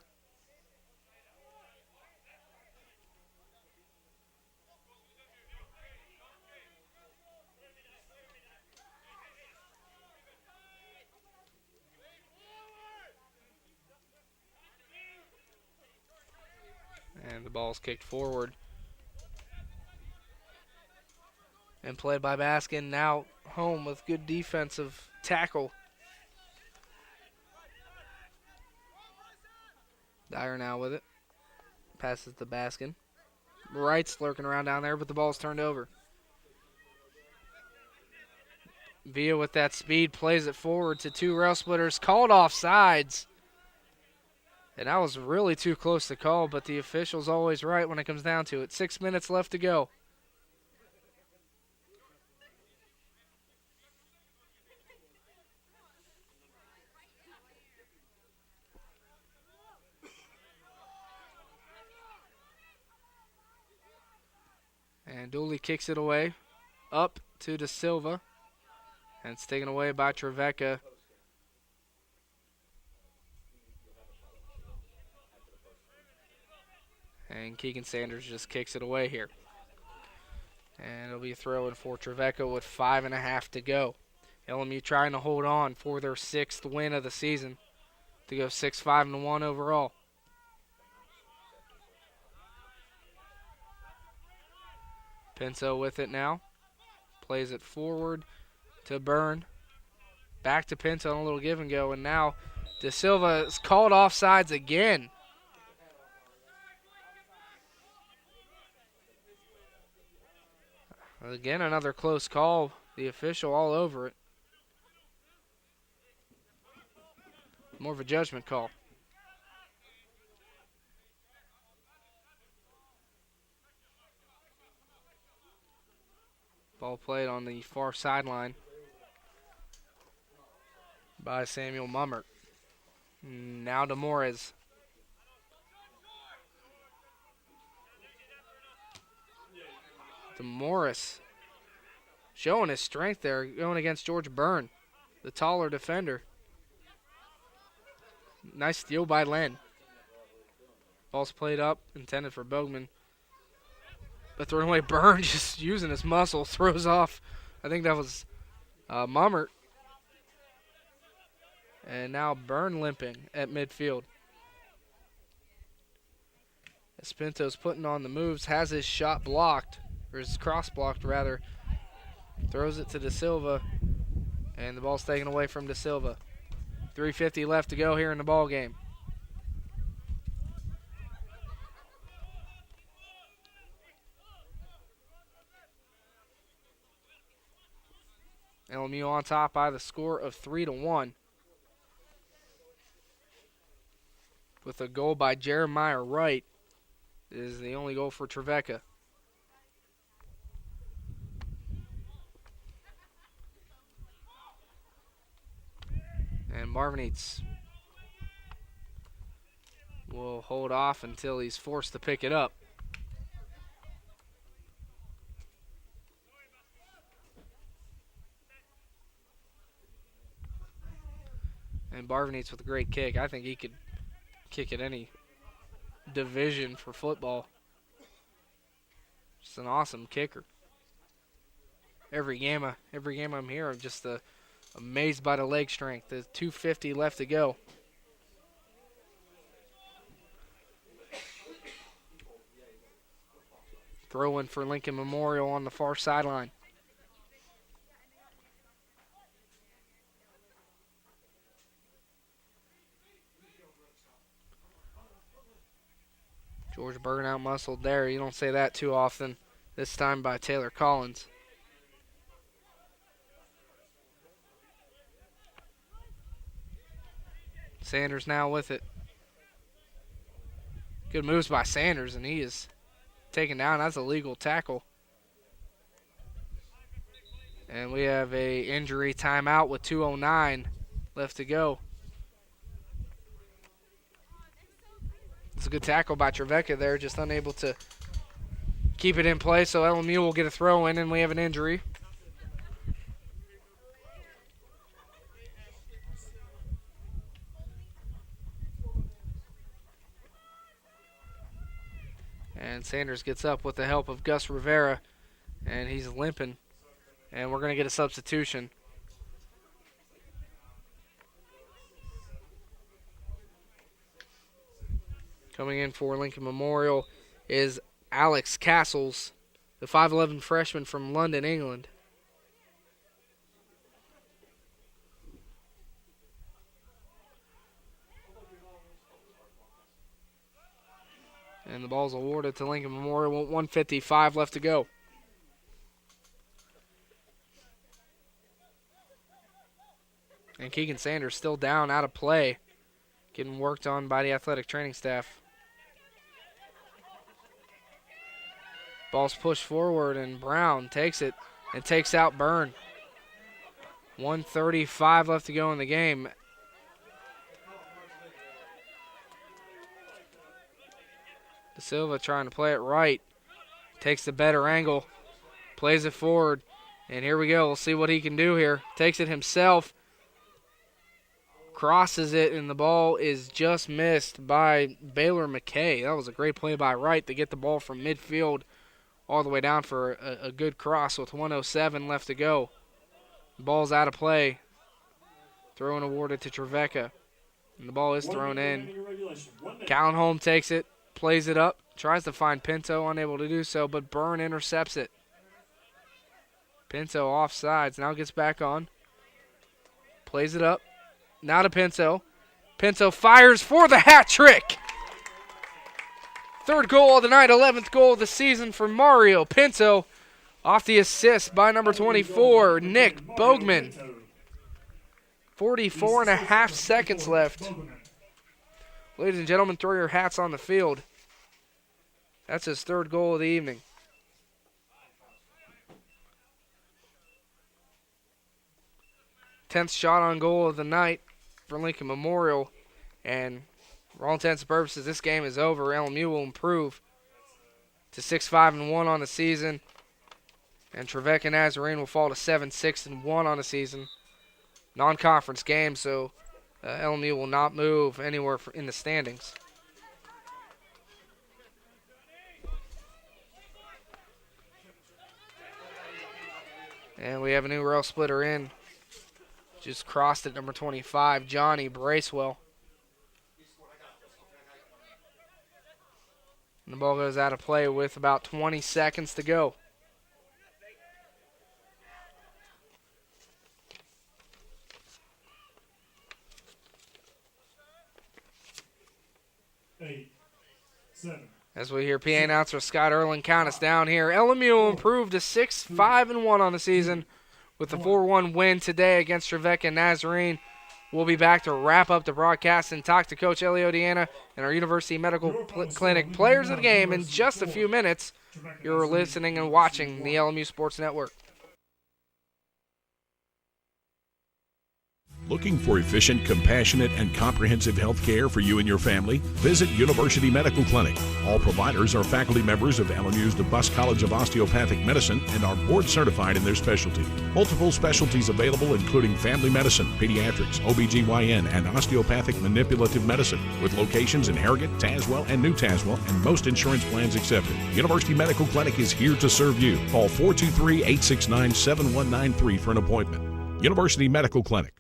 And the ball's kicked forward. And played by Baskin, now home with good defensive tackle. Dyer now with it. Passes to Baskin. Wright's lurking around down there, but the ball's turned over. Villa with that speed plays it forward to 2 Railsplitters. Called off sides. And that was really too close to call, but the official's always right when it comes down to it. 6 minutes left to go. And Dooley kicks it away. Up to De Silva. And it's taken away by Trevecca. And Keegan Sanders just kicks it away here. And it'll be a throw in for Trevecca with 5.5 to go. LMU trying to hold on for their 6th win of the season to go 6-5-1 overall. Pinto with it now. Plays it forward to Byrne. Back to Pinto on a little give and go. And now De Silva is called offsides again. Again, another close call. The official all over it. More of a judgment call. Ball played on the far sideline by Samuel Mummert. Now to Morris. To Morris. Showing his strength there, going against George Byrne, the taller defender. Nice steal by Len. Ball's played up, intended for Bogman. But thrown away, Byrne just using his muscle, throws off. I think that was Mummert. And now Byrne limping at midfield. As Pinto's putting on the moves, has his shot blocked, or his cross blocked rather. Throws it to De Silva, and the ball's taken away from De Silva. 3:50 left to go here in the ball game. LMU on top by the score of 3-1. With a goal by Jeremiah Wright. It is the only goal for Trevecca. And Marvin will hold off until he's forced to pick it up. And Barvinates with a great kick. I think he could kick at any division for football. Just an awesome kicker. Every game I'm here, I'm just amazed by the leg strength. There's 2:50 left to go. Throw in for Lincoln Memorial on the far sideline. George Burnout muscled there. You don't say that too often. This time by Taylor Collins. Sanders now with it. Good moves by Sanders, and he is taken down. That's a legal tackle. And we have a injury timeout with 2:09 left to go. It's a good tackle by Trevecca there, just unable to keep it in play. So LMU will get a throw in, and we have an injury. And Sanders gets up with the help of Gus Rivera, and he's limping. And we're going to get a substitution. Coming in for Lincoln Memorial is Alex Castles, the 5'11 freshman from London, England. And the ball's awarded to Lincoln Memorial. 1:55 left to go. And Keegan Sanders still down, out of play, getting worked on by the athletic training staff. Ball's pushed forward, and Brown takes it and takes out Byrne. 1:35 left to go in the game. De Silva trying to play it right. Takes the better angle. Plays it forward. And here we go. We'll see what he can do here. Takes it himself. Crosses it, and the ball is just missed by Baylor McKay. That was a great play by Wright to get the ball from midfield all the way down for a good cross with 1:07 left to go. The ball's out of play. Throw-in awarded to Trevecca. And the ball is thrown in. Callenholm takes it. Plays it up, tries to find Pinto, unable to do so, but Byrne intercepts it. Pinto offsides, now gets back on. Plays it up, now to Pinto. Pinto fires for the hat trick. Third goal of the night, 11th goal of the season for Mario Pinto. Off the assist by number 24, Nick Bogman. 44.5 seconds left. Ladies and gentlemen, throw your hats on the field. That's his third goal of the evening. Tenth shot on goal of the night for Lincoln Memorial. And for all intents and purposes, this game is over. LMU will improve to 6-5-1 on the season. And Trevecca Nazarene will fall to 7-6-1 on the season. Non-conference game, so LMU will not move anywhere in the standings. And we have a new rail splitter in. Just crossed at number 25, Johnny Bracewell. And the ball goes out of play with about 20 seconds to go. As we hear PA announcer Scott Erling count us down here. LMU will improve to 6-5-1 on the season with the 4-1 win today against Trevecca Nazarene. We'll be back to wrap up the broadcast and talk to Coach Elio Deanna and our University Medical Clinic players of the game in just a few minutes. You're listening and watching the LMU Sports Network. Looking for efficient, compassionate, and comprehensive health care for you and your family? Visit University Medical Clinic. All providers are faculty members of LMU's DeBus College of Osteopathic Medicine and are board certified in their specialty. Multiple specialties available including family medicine, pediatrics, OBGYN, and osteopathic manipulative medicine, with locations in Harrogate, Tazewell, and New Tazewell, and most insurance plans accepted. University Medical Clinic is here to serve you. Call 423-869-7193 for an appointment. University Medical Clinic.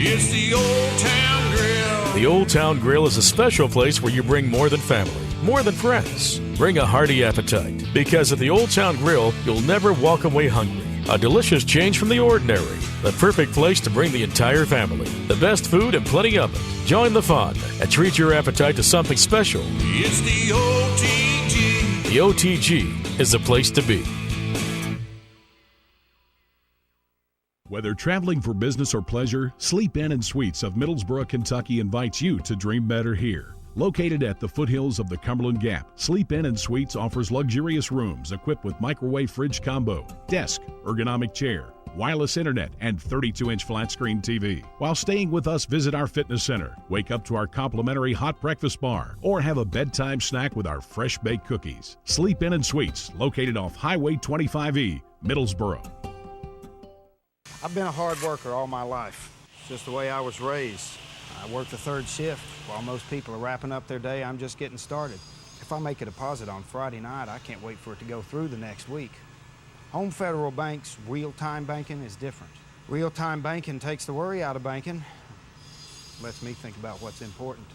It's the Old Town Grill. The Old Town Grill is a special place where you bring more than family, more than friends. Bring a hearty appetite, because at the Old Town Grill, you'll never walk away hungry. A delicious change from the ordinary. The perfect place to bring the entire family. The best food and plenty of it. Join the fun and treat your appetite to something special. It's the OTG. The OTG is the place to be. Whether traveling for business or pleasure, Sleep Inn and Suites of Middlesboro, Kentucky invites you to dream better here. Located at the foothills of the Cumberland Gap, Sleep Inn and Suites offers luxurious rooms equipped with microwave fridge combo, desk, ergonomic chair, wireless internet, and 32-inch flat-screen TV. While staying with us, visit our fitness center, wake up to our complimentary hot breakfast bar, or have a bedtime snack with our fresh-baked cookies. Sleep Inn and Suites, located off Highway 25E, Middlesboro. I've been a hard worker all my life. It's just the way I was raised. I work the third shift. While most people are wrapping up their day, I'm just getting started. If I make a deposit on Friday night, I can't wait for it to go through the next week. Home Federal Bank's real-time banking is different. Real-time banking takes the worry out of banking. Lets me think about what's important.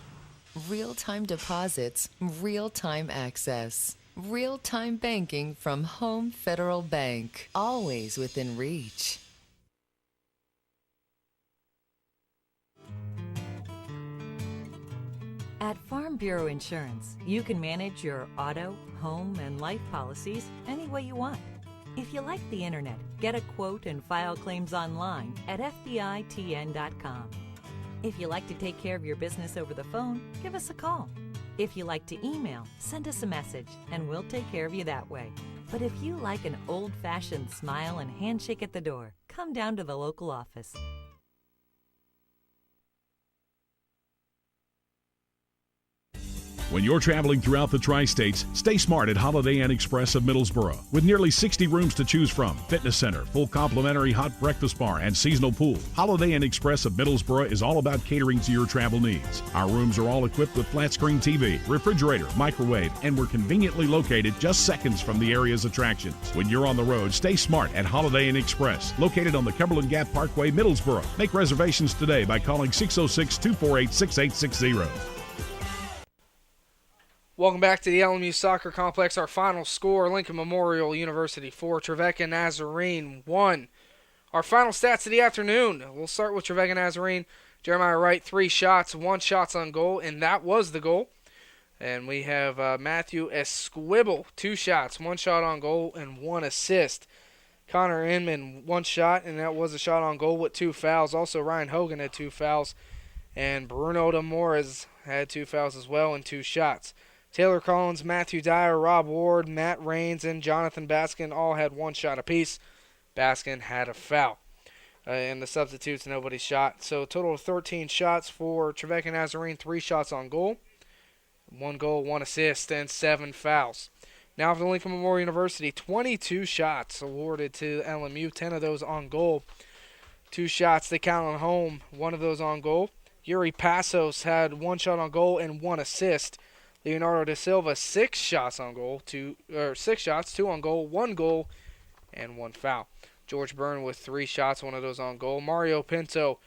Real-time deposits, real-time access. Real-time banking from Home Federal Bank. Always within reach. At Farm Bureau Insurance, you can manage your auto, home, and life policies any way you want. If you like the internet, get a quote and file claims online at FBITN.com. If you like to take care of your business over the phone, give us a call. If you like to email, send us a message, and we'll take care of you that way. But if you like an old-fashioned smile and handshake at the door, come down to the local office. When you're traveling throughout the Tri-States, stay smart at Holiday Inn Express of Middlesboro. With nearly 60 rooms to choose from, fitness center, full complimentary hot breakfast bar, and seasonal pool, Holiday Inn Express of Middlesboro is all about catering to your travel needs. Our rooms are all equipped with flat-screen TV, refrigerator, microwave, and we're conveniently located just seconds from the area's attractions. When you're on the road, stay smart at Holiday Inn Express, located on the Cumberland Gap Parkway, Middlesboro. Make reservations today by calling 606-248-6860. Welcome back to the LMU Soccer Complex. Our final score, Lincoln Memorial University 4, Trevecca Nazarene 1. Our final stats of the afternoon. We'll start with Trevecca Nazarene. Jeremiah Wright, 3 shots, 1 shot on goal, and that was the goal. And we have Matthew Esquibble, 2 shots, 1 shot on goal, and 1 assist. Connor Inman, 1 shot, and that was a shot on goal with 2 fouls. Also, Ryan Hogan had 2 fouls, and Bruno Demores had 2 fouls as well and 2 shots. Taylor Collins, Matthew Dyer, Rob Ward, Matt Raines, and Jonathan Baskin all had 1 shot apiece. Baskin had a foul. And the substitutes, nobody shot. So a total of 13 shots for Trevecca Nazarene, 3 shots on goal. 1 goal, 1 assist, and 7 fouls. Now for Lincoln Memorial University, 22 shots awarded to LMU, 10 of those on goal. 2 shots to Callan Home, 1 of those on goal. Yuri Passos had 1 shot on goal and 1 assist. Leonardo da Silva, 6 shots on goal, 2 on goal, 1 goal, and 1 foul. George Byrne with 3 shots, 1 of those on goal. Mario Pinto,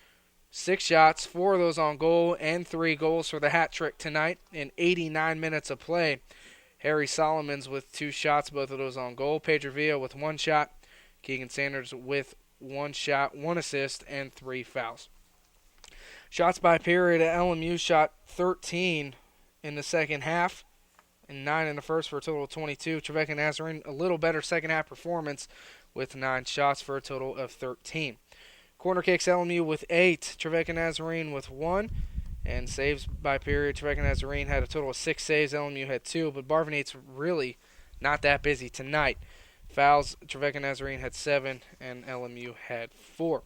6 shots, 4 of those on goal, and 3 goals for the hat trick tonight in 89 minutes of play. Harry Solomons with 2 shots, both of those on goal. Pedro Villa with 1 shot. Keegan Sanders with 1 shot, 1 assist, and 3 fouls. Shots by period at LMU shot 13 in the second half. and 9 in the first for a total of 22. Trevecca Nazarene, a little better second half performance with 9 shots for a total of 13. Corner kicks, LMU with 8, Trevecca Nazarene with 1. And saves by period, Trevecca Nazarene had a total of 6 saves, LMU had 2. But Barbonate's really not that busy tonight. Fouls, Trevecca Nazarene had 7, and LMU had 4.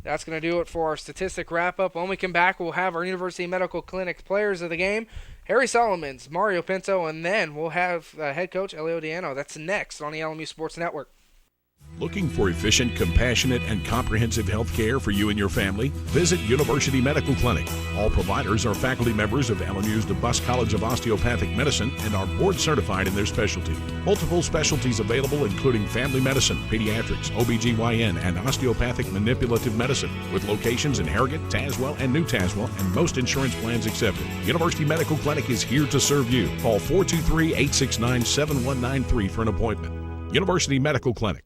That's going to do it for our statistic wrap-up. When we come back, we'll have our University Medical Clinic players of the game, Harry Solomons, Mario Pinto, and then we'll have head coach Elio Diano. That's next on the LMU Sports Network. Looking for efficient, compassionate, and comprehensive health care for you and your family? Visit University Medical Clinic. All providers are faculty members of LMU's DeBus College of Osteopathic Medicine and are board certified in their specialty. Multiple specialties available including family medicine, pediatrics, OBGYN, and osteopathic manipulative medicine, with locations in Harrogate, Tazewell, and New Tazewell, and most insurance plans accepted. University Medical Clinic is here to serve you. Call 423-869-7193 for an appointment. University Medical Clinic.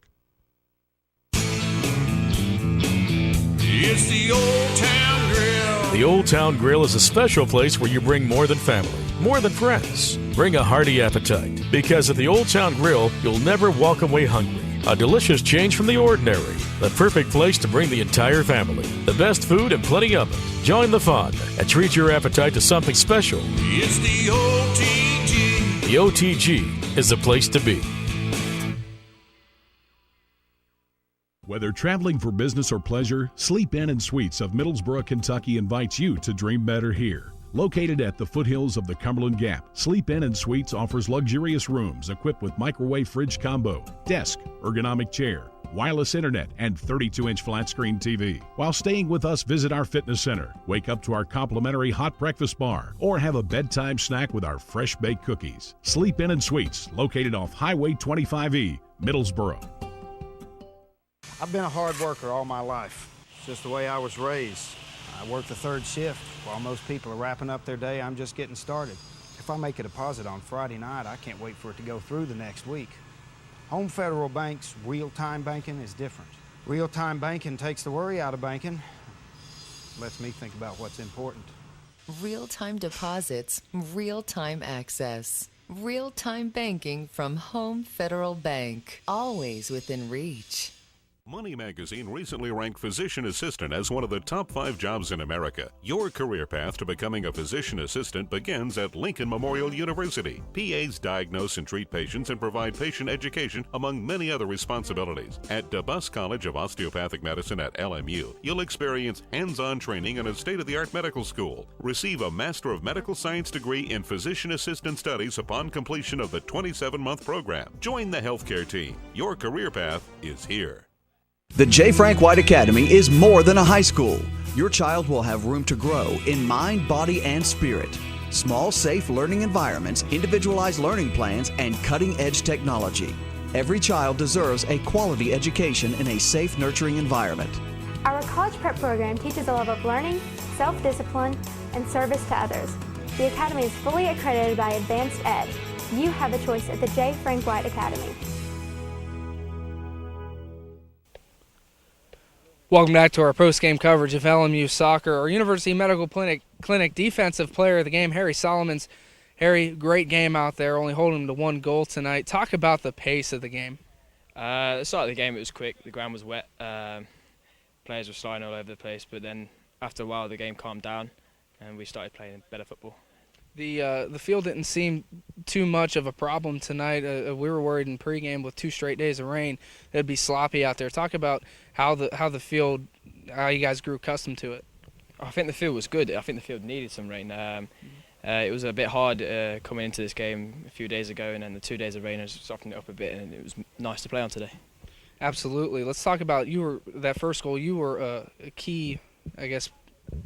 It's the Old Town Grill. The Old Town Grill is a special place where you bring more than family, more than friends. Bring a hearty appetite, because at the Old Town Grill, you'll never walk away hungry. A delicious change from the ordinary. The perfect place to bring the entire family. The best food and plenty of it. Join the fun and treat your appetite to something special. It's the OTG. The OTG is the place to be. Whether traveling for business or pleasure, Sleep Inn and Suites of Middlesboro, Kentucky invites you to dream better here. Located at the foothills of the Cumberland Gap, Sleep Inn and Suites offers luxurious rooms equipped with microwave fridge combo, desk, ergonomic chair, wireless internet, and 32-inch flat-screen TV. While staying with us, visit our fitness center, wake up to our complimentary hot breakfast bar, or have a bedtime snack with our fresh-baked cookies. Sleep Inn and Suites, located off Highway 25E, Middlesboro. I've been a hard worker all my life. It's just the way I was raised. I work the third shift. While most people are wrapping up their day, I'm just getting started. If I make a deposit on Friday night, I can't wait for it to go through the next week. Home Federal Bank's real-time banking is different. Real-time banking takes the worry out of banking. Lets me think about what's important. Real-time deposits, real-time access. Real-time banking from Home Federal Bank. Always within reach. Money Magazine recently ranked physician assistant as one of the top 5 jobs in America. Your career path to becoming a physician assistant begins at Lincoln Memorial University. PAs diagnose and treat patients and provide patient education, among many other responsibilities. At DeBus College of Osteopathic Medicine at LMU, you'll experience hands-on training in a state-of-the-art medical school. Receive a Master of Medical Science degree in Physician Assistant Studies upon completion of the 27-month program. Join the healthcare team. Your career path is here. The J. Frank White Academy is more than a high school. Your child will have room to grow in mind, body, and spirit. Small, safe learning environments, individualized learning plans, and cutting-edge technology. Every child deserves a quality education in a safe, nurturing environment. Our college prep program teaches a love of learning, self-discipline, and service to others. The Academy is fully accredited by Advanced Ed. You have a choice at the J. Frank White Academy. Welcome back to our post-game coverage of LMU soccer. Our University Medical Clinic defensive player of the game, Harry Solomons. Harry, great game out there, only holding him to 1 goal tonight. Talk about the pace of the game. At the start of the game, it was quick. The ground was wet. Players were sliding all over the place, but then after a while, the game calmed down, and we started playing better football. The field didn't seem too much of a problem tonight. We were worried in pregame with 2 straight days of rain it'd be sloppy out there. Talk about how the field, how you guys grew accustomed to it. I think the field was good. I think the field needed some rain. It was a bit hard coming into this game a few days ago, and then the 2 days of rain has softened it up a bit, and it was nice to play on today. Absolutely. Let's talk about that first goal. You were a key, I guess,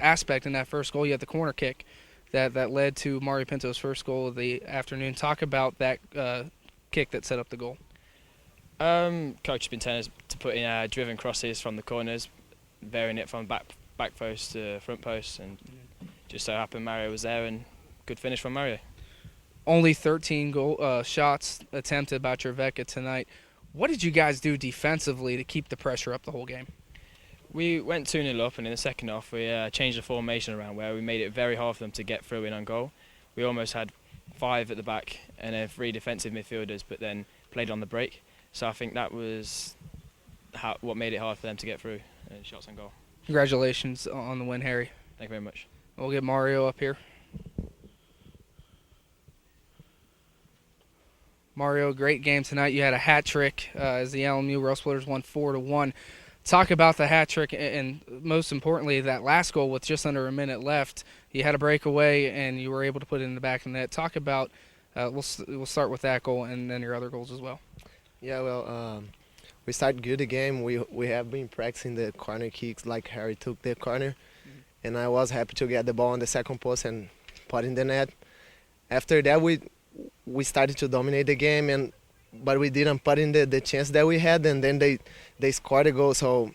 aspect in that first goal. You had the corner kick that led to Mario Pinto's first goal of the afternoon. Talk about that kick that set up the goal. Coach has been telling us to put in driven crosses from the corners, varying it from back post to front post, and just so happened Mario was there, and good finish from Mario. Only 13 shots attempted by Trevecca tonight. What did you guys do defensively to keep the pressure up the whole game? We went 2-0 up, and in the second half we changed the formation around where we made it very hard for them to get through in on goal. We almost had 5 at the back and then 3 defensive midfielders, but then played on the break. So I think that was what made it hard for them to get through shots on goal. Congratulations on the win, Harry. Thank you very much. We'll get Mario up here. Mario, great game tonight. You had a hat trick as the LMU Railsplitters won 4-1. Talk about the hat trick and most importantly that last goal with just under a minute left. You had a breakaway and you were able to put it in the back of the net. Talk about we'll start with that goal and then your other goals as well. Yeah, well, we started good the game. We have been practicing the corner kicks like Harry took the corner, and I was happy to get the ball on the second post and put in the net. After that, we started to dominate the game, but we didn't put in the chance that we had, and then they scored a goal. So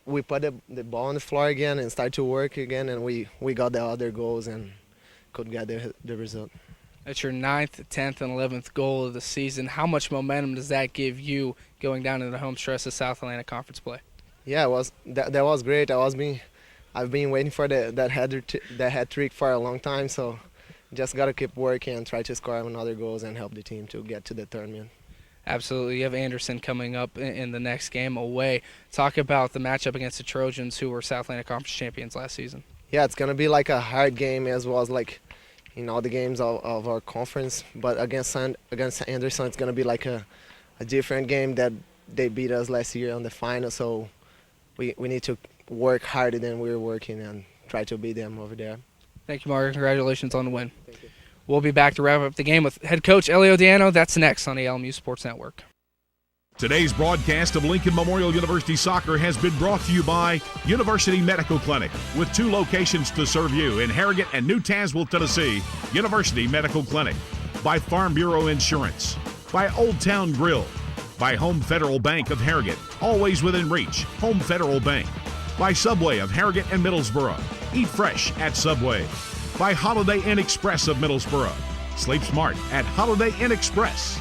we put the ball on the floor again and started to work again, and we got the other goals and could get the result. That's your 9th, 10th, and 11th goal of the season. How much momentum does that give you going down into the home stretch of South Atlantic Conference play? Yeah, that was great. I've been waiting for that hat trick for a long time, so just got to keep working and try to score another goals and help the team to get to the tournament. Absolutely. You have Anderson coming up in the next game away. Talk about the matchup against the Trojans, who were South Atlantic Conference champions last season. Yeah, it's going to be like a hard game as well as like in all the games of our conference. But against Anderson, it's going to be like a different game that they beat us last year on the final. So we need to work harder than we were working and try to beat them over there. Thank you, Mario. Congratulations on the win. Thank you. We'll be back to wrap up the game with head coach Elio Diano. That's next on the LMU Sports Network. Today's broadcast of Lincoln Memorial University Soccer has been brought to you by University Medical Clinic, with 2 locations to serve you in Harrogate and New Tazewell, Tennessee. University Medical Clinic. By Farm Bureau Insurance. By Old Town Grill. By Home Federal Bank of Harrogate, always within reach. Home Federal Bank. By Subway of Harrogate and Middlesboro. Eat fresh at Subway. By Holiday Inn Express of Middlesboro. Sleep smart at Holiday Inn Express.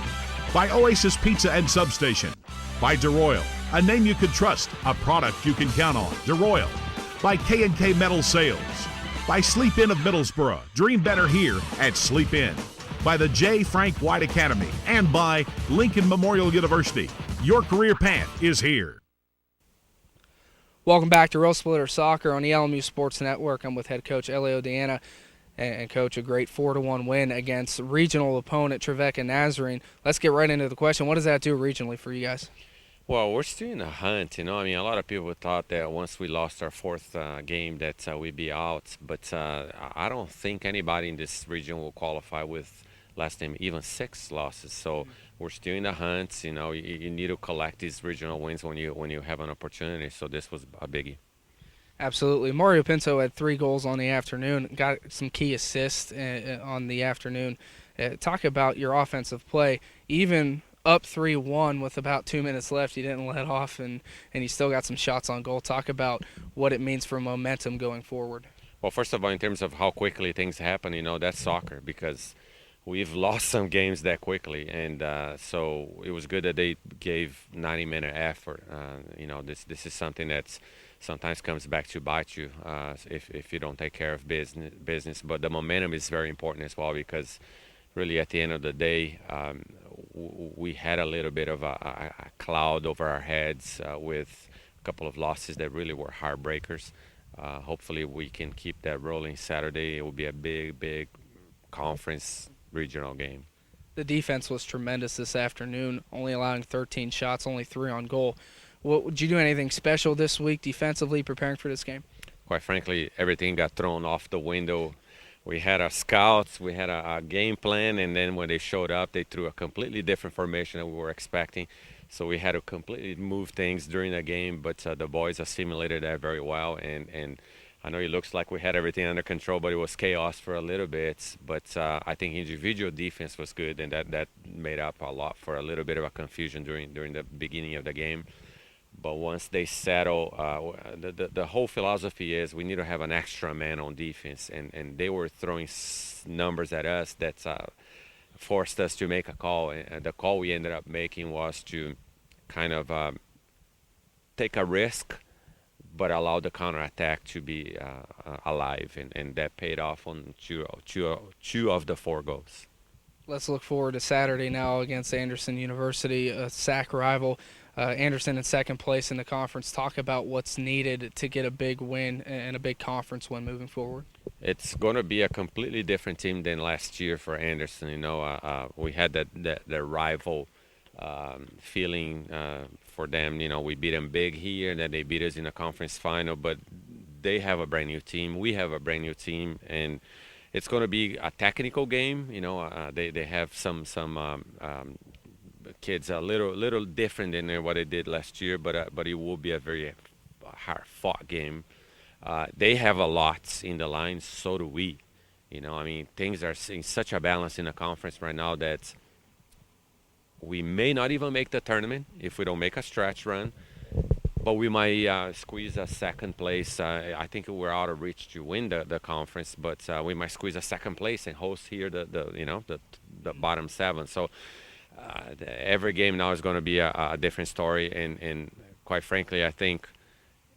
By Oasis Pizza and Substation. By DeRoyal, a name you could trust, a product you can count on. DeRoyal. By K&K Metal Sales. By Sleep Inn of Middlesboro. Dream better here at Sleep Inn. By the J. Frank White Academy. And by Lincoln Memorial University. Your career path is here. Welcome back to Railsplitters Soccer on the LMU Sports Network. I'm with head coach Elio Diana. And coach, a great 4-1 win against regional opponent Trevecca Nazarene. Let's get right into the question. What does that do regionally for you guys? Well, we're still in a hunt, I mean, a lot of people thought that once we lost our 4th game that we'd be out. But I don't think anybody in this region will qualify with last time even 6 losses. So we're still in the hunt. You need to collect these regional wins when you have an opportunity. So this was a biggie. Absolutely. Mario Pinto had 3 goals on the afternoon, got some key assists on the afternoon. Talk about your offensive play. Even up 3-1 with about 2 minutes left, you didn't let off, and you still got some shots on goal. Talk about what it means for momentum going forward. Well, first of all, in terms of how quickly things happen, that's soccer, because we've lost some games that quickly, and so it was good that they gave 90-minute effort. This is something that's sometimes comes back to bite you if you don't take care of business. But the momentum is very important as well, because really at the end of the day, we had a little bit of a cloud over our heads with a couple of losses that really were heartbreakers. Hopefully we can keep that rolling Saturday. It will be a big conference regional game. The defense was tremendous this afternoon, only allowing 13 shots, only 3 on goal. Did you do anything special this week defensively preparing for this game? Quite frankly, everything got thrown off the window. We had our scouts, we had a game plan, and then when they showed up, they threw a completely different formation than we were expecting. So we had to completely move things during the game, but the boys assimilated that very well. And I know it looks like we had everything under control, but it was chaos for a little bit. But I think individual defense was good, and that made up a lot for a little bit of a confusion during the beginning of the game. But once they settle, the whole philosophy is we need to have an extra man on defense. And they were throwing numbers at us that forced us to make a call. And the call we ended up making was to kind of take a risk, but allowed the counterattack to be alive, and that paid off on two of the 4 goals. Let's look forward to Saturday now against Anderson University, a SAC rival. Anderson in second place in the conference. Talk about what's needed to get a big win and a big conference win moving forward. It's going to be a completely different team than last year for Anderson. We had that rival feeling for them. We beat them big here, and then they beat us in the conference final. But they have a brand new team. We have a brand new team, and it's going to be a technical game. They have some kids a little different than what they did last year, but it will be a very hard-fought game. They have a lot in the line, so do we. Things are in such a balance in the conference right now that we may not even make the tournament if we don't make a stretch run, but we might squeeze a second place. I think we're out of reach to win the conference, but we might squeeze a second place and host here the bottom 7. So every game now is going to be a different story, and quite frankly, I think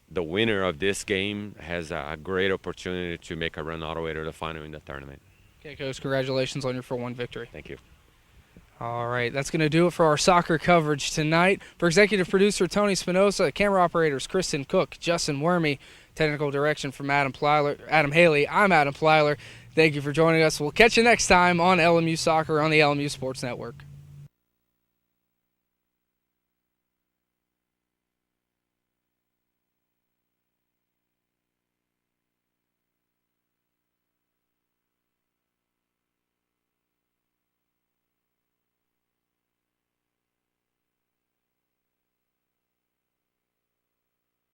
the winner of this game has a great opportunity to make a run all the way to the final in the tournament. Okay, Coach, congratulations on your 4-1 victory. Thank you. All right, that's going to do it for our soccer coverage tonight. For executive producer Tony Spinoza, camera operators Kristen Cook, Justin Wormy, technical direction from Adam Haley, I'm Adam Plyler. Thank you for joining us. We'll catch you next time on LMU Soccer on the LMU Sports Network.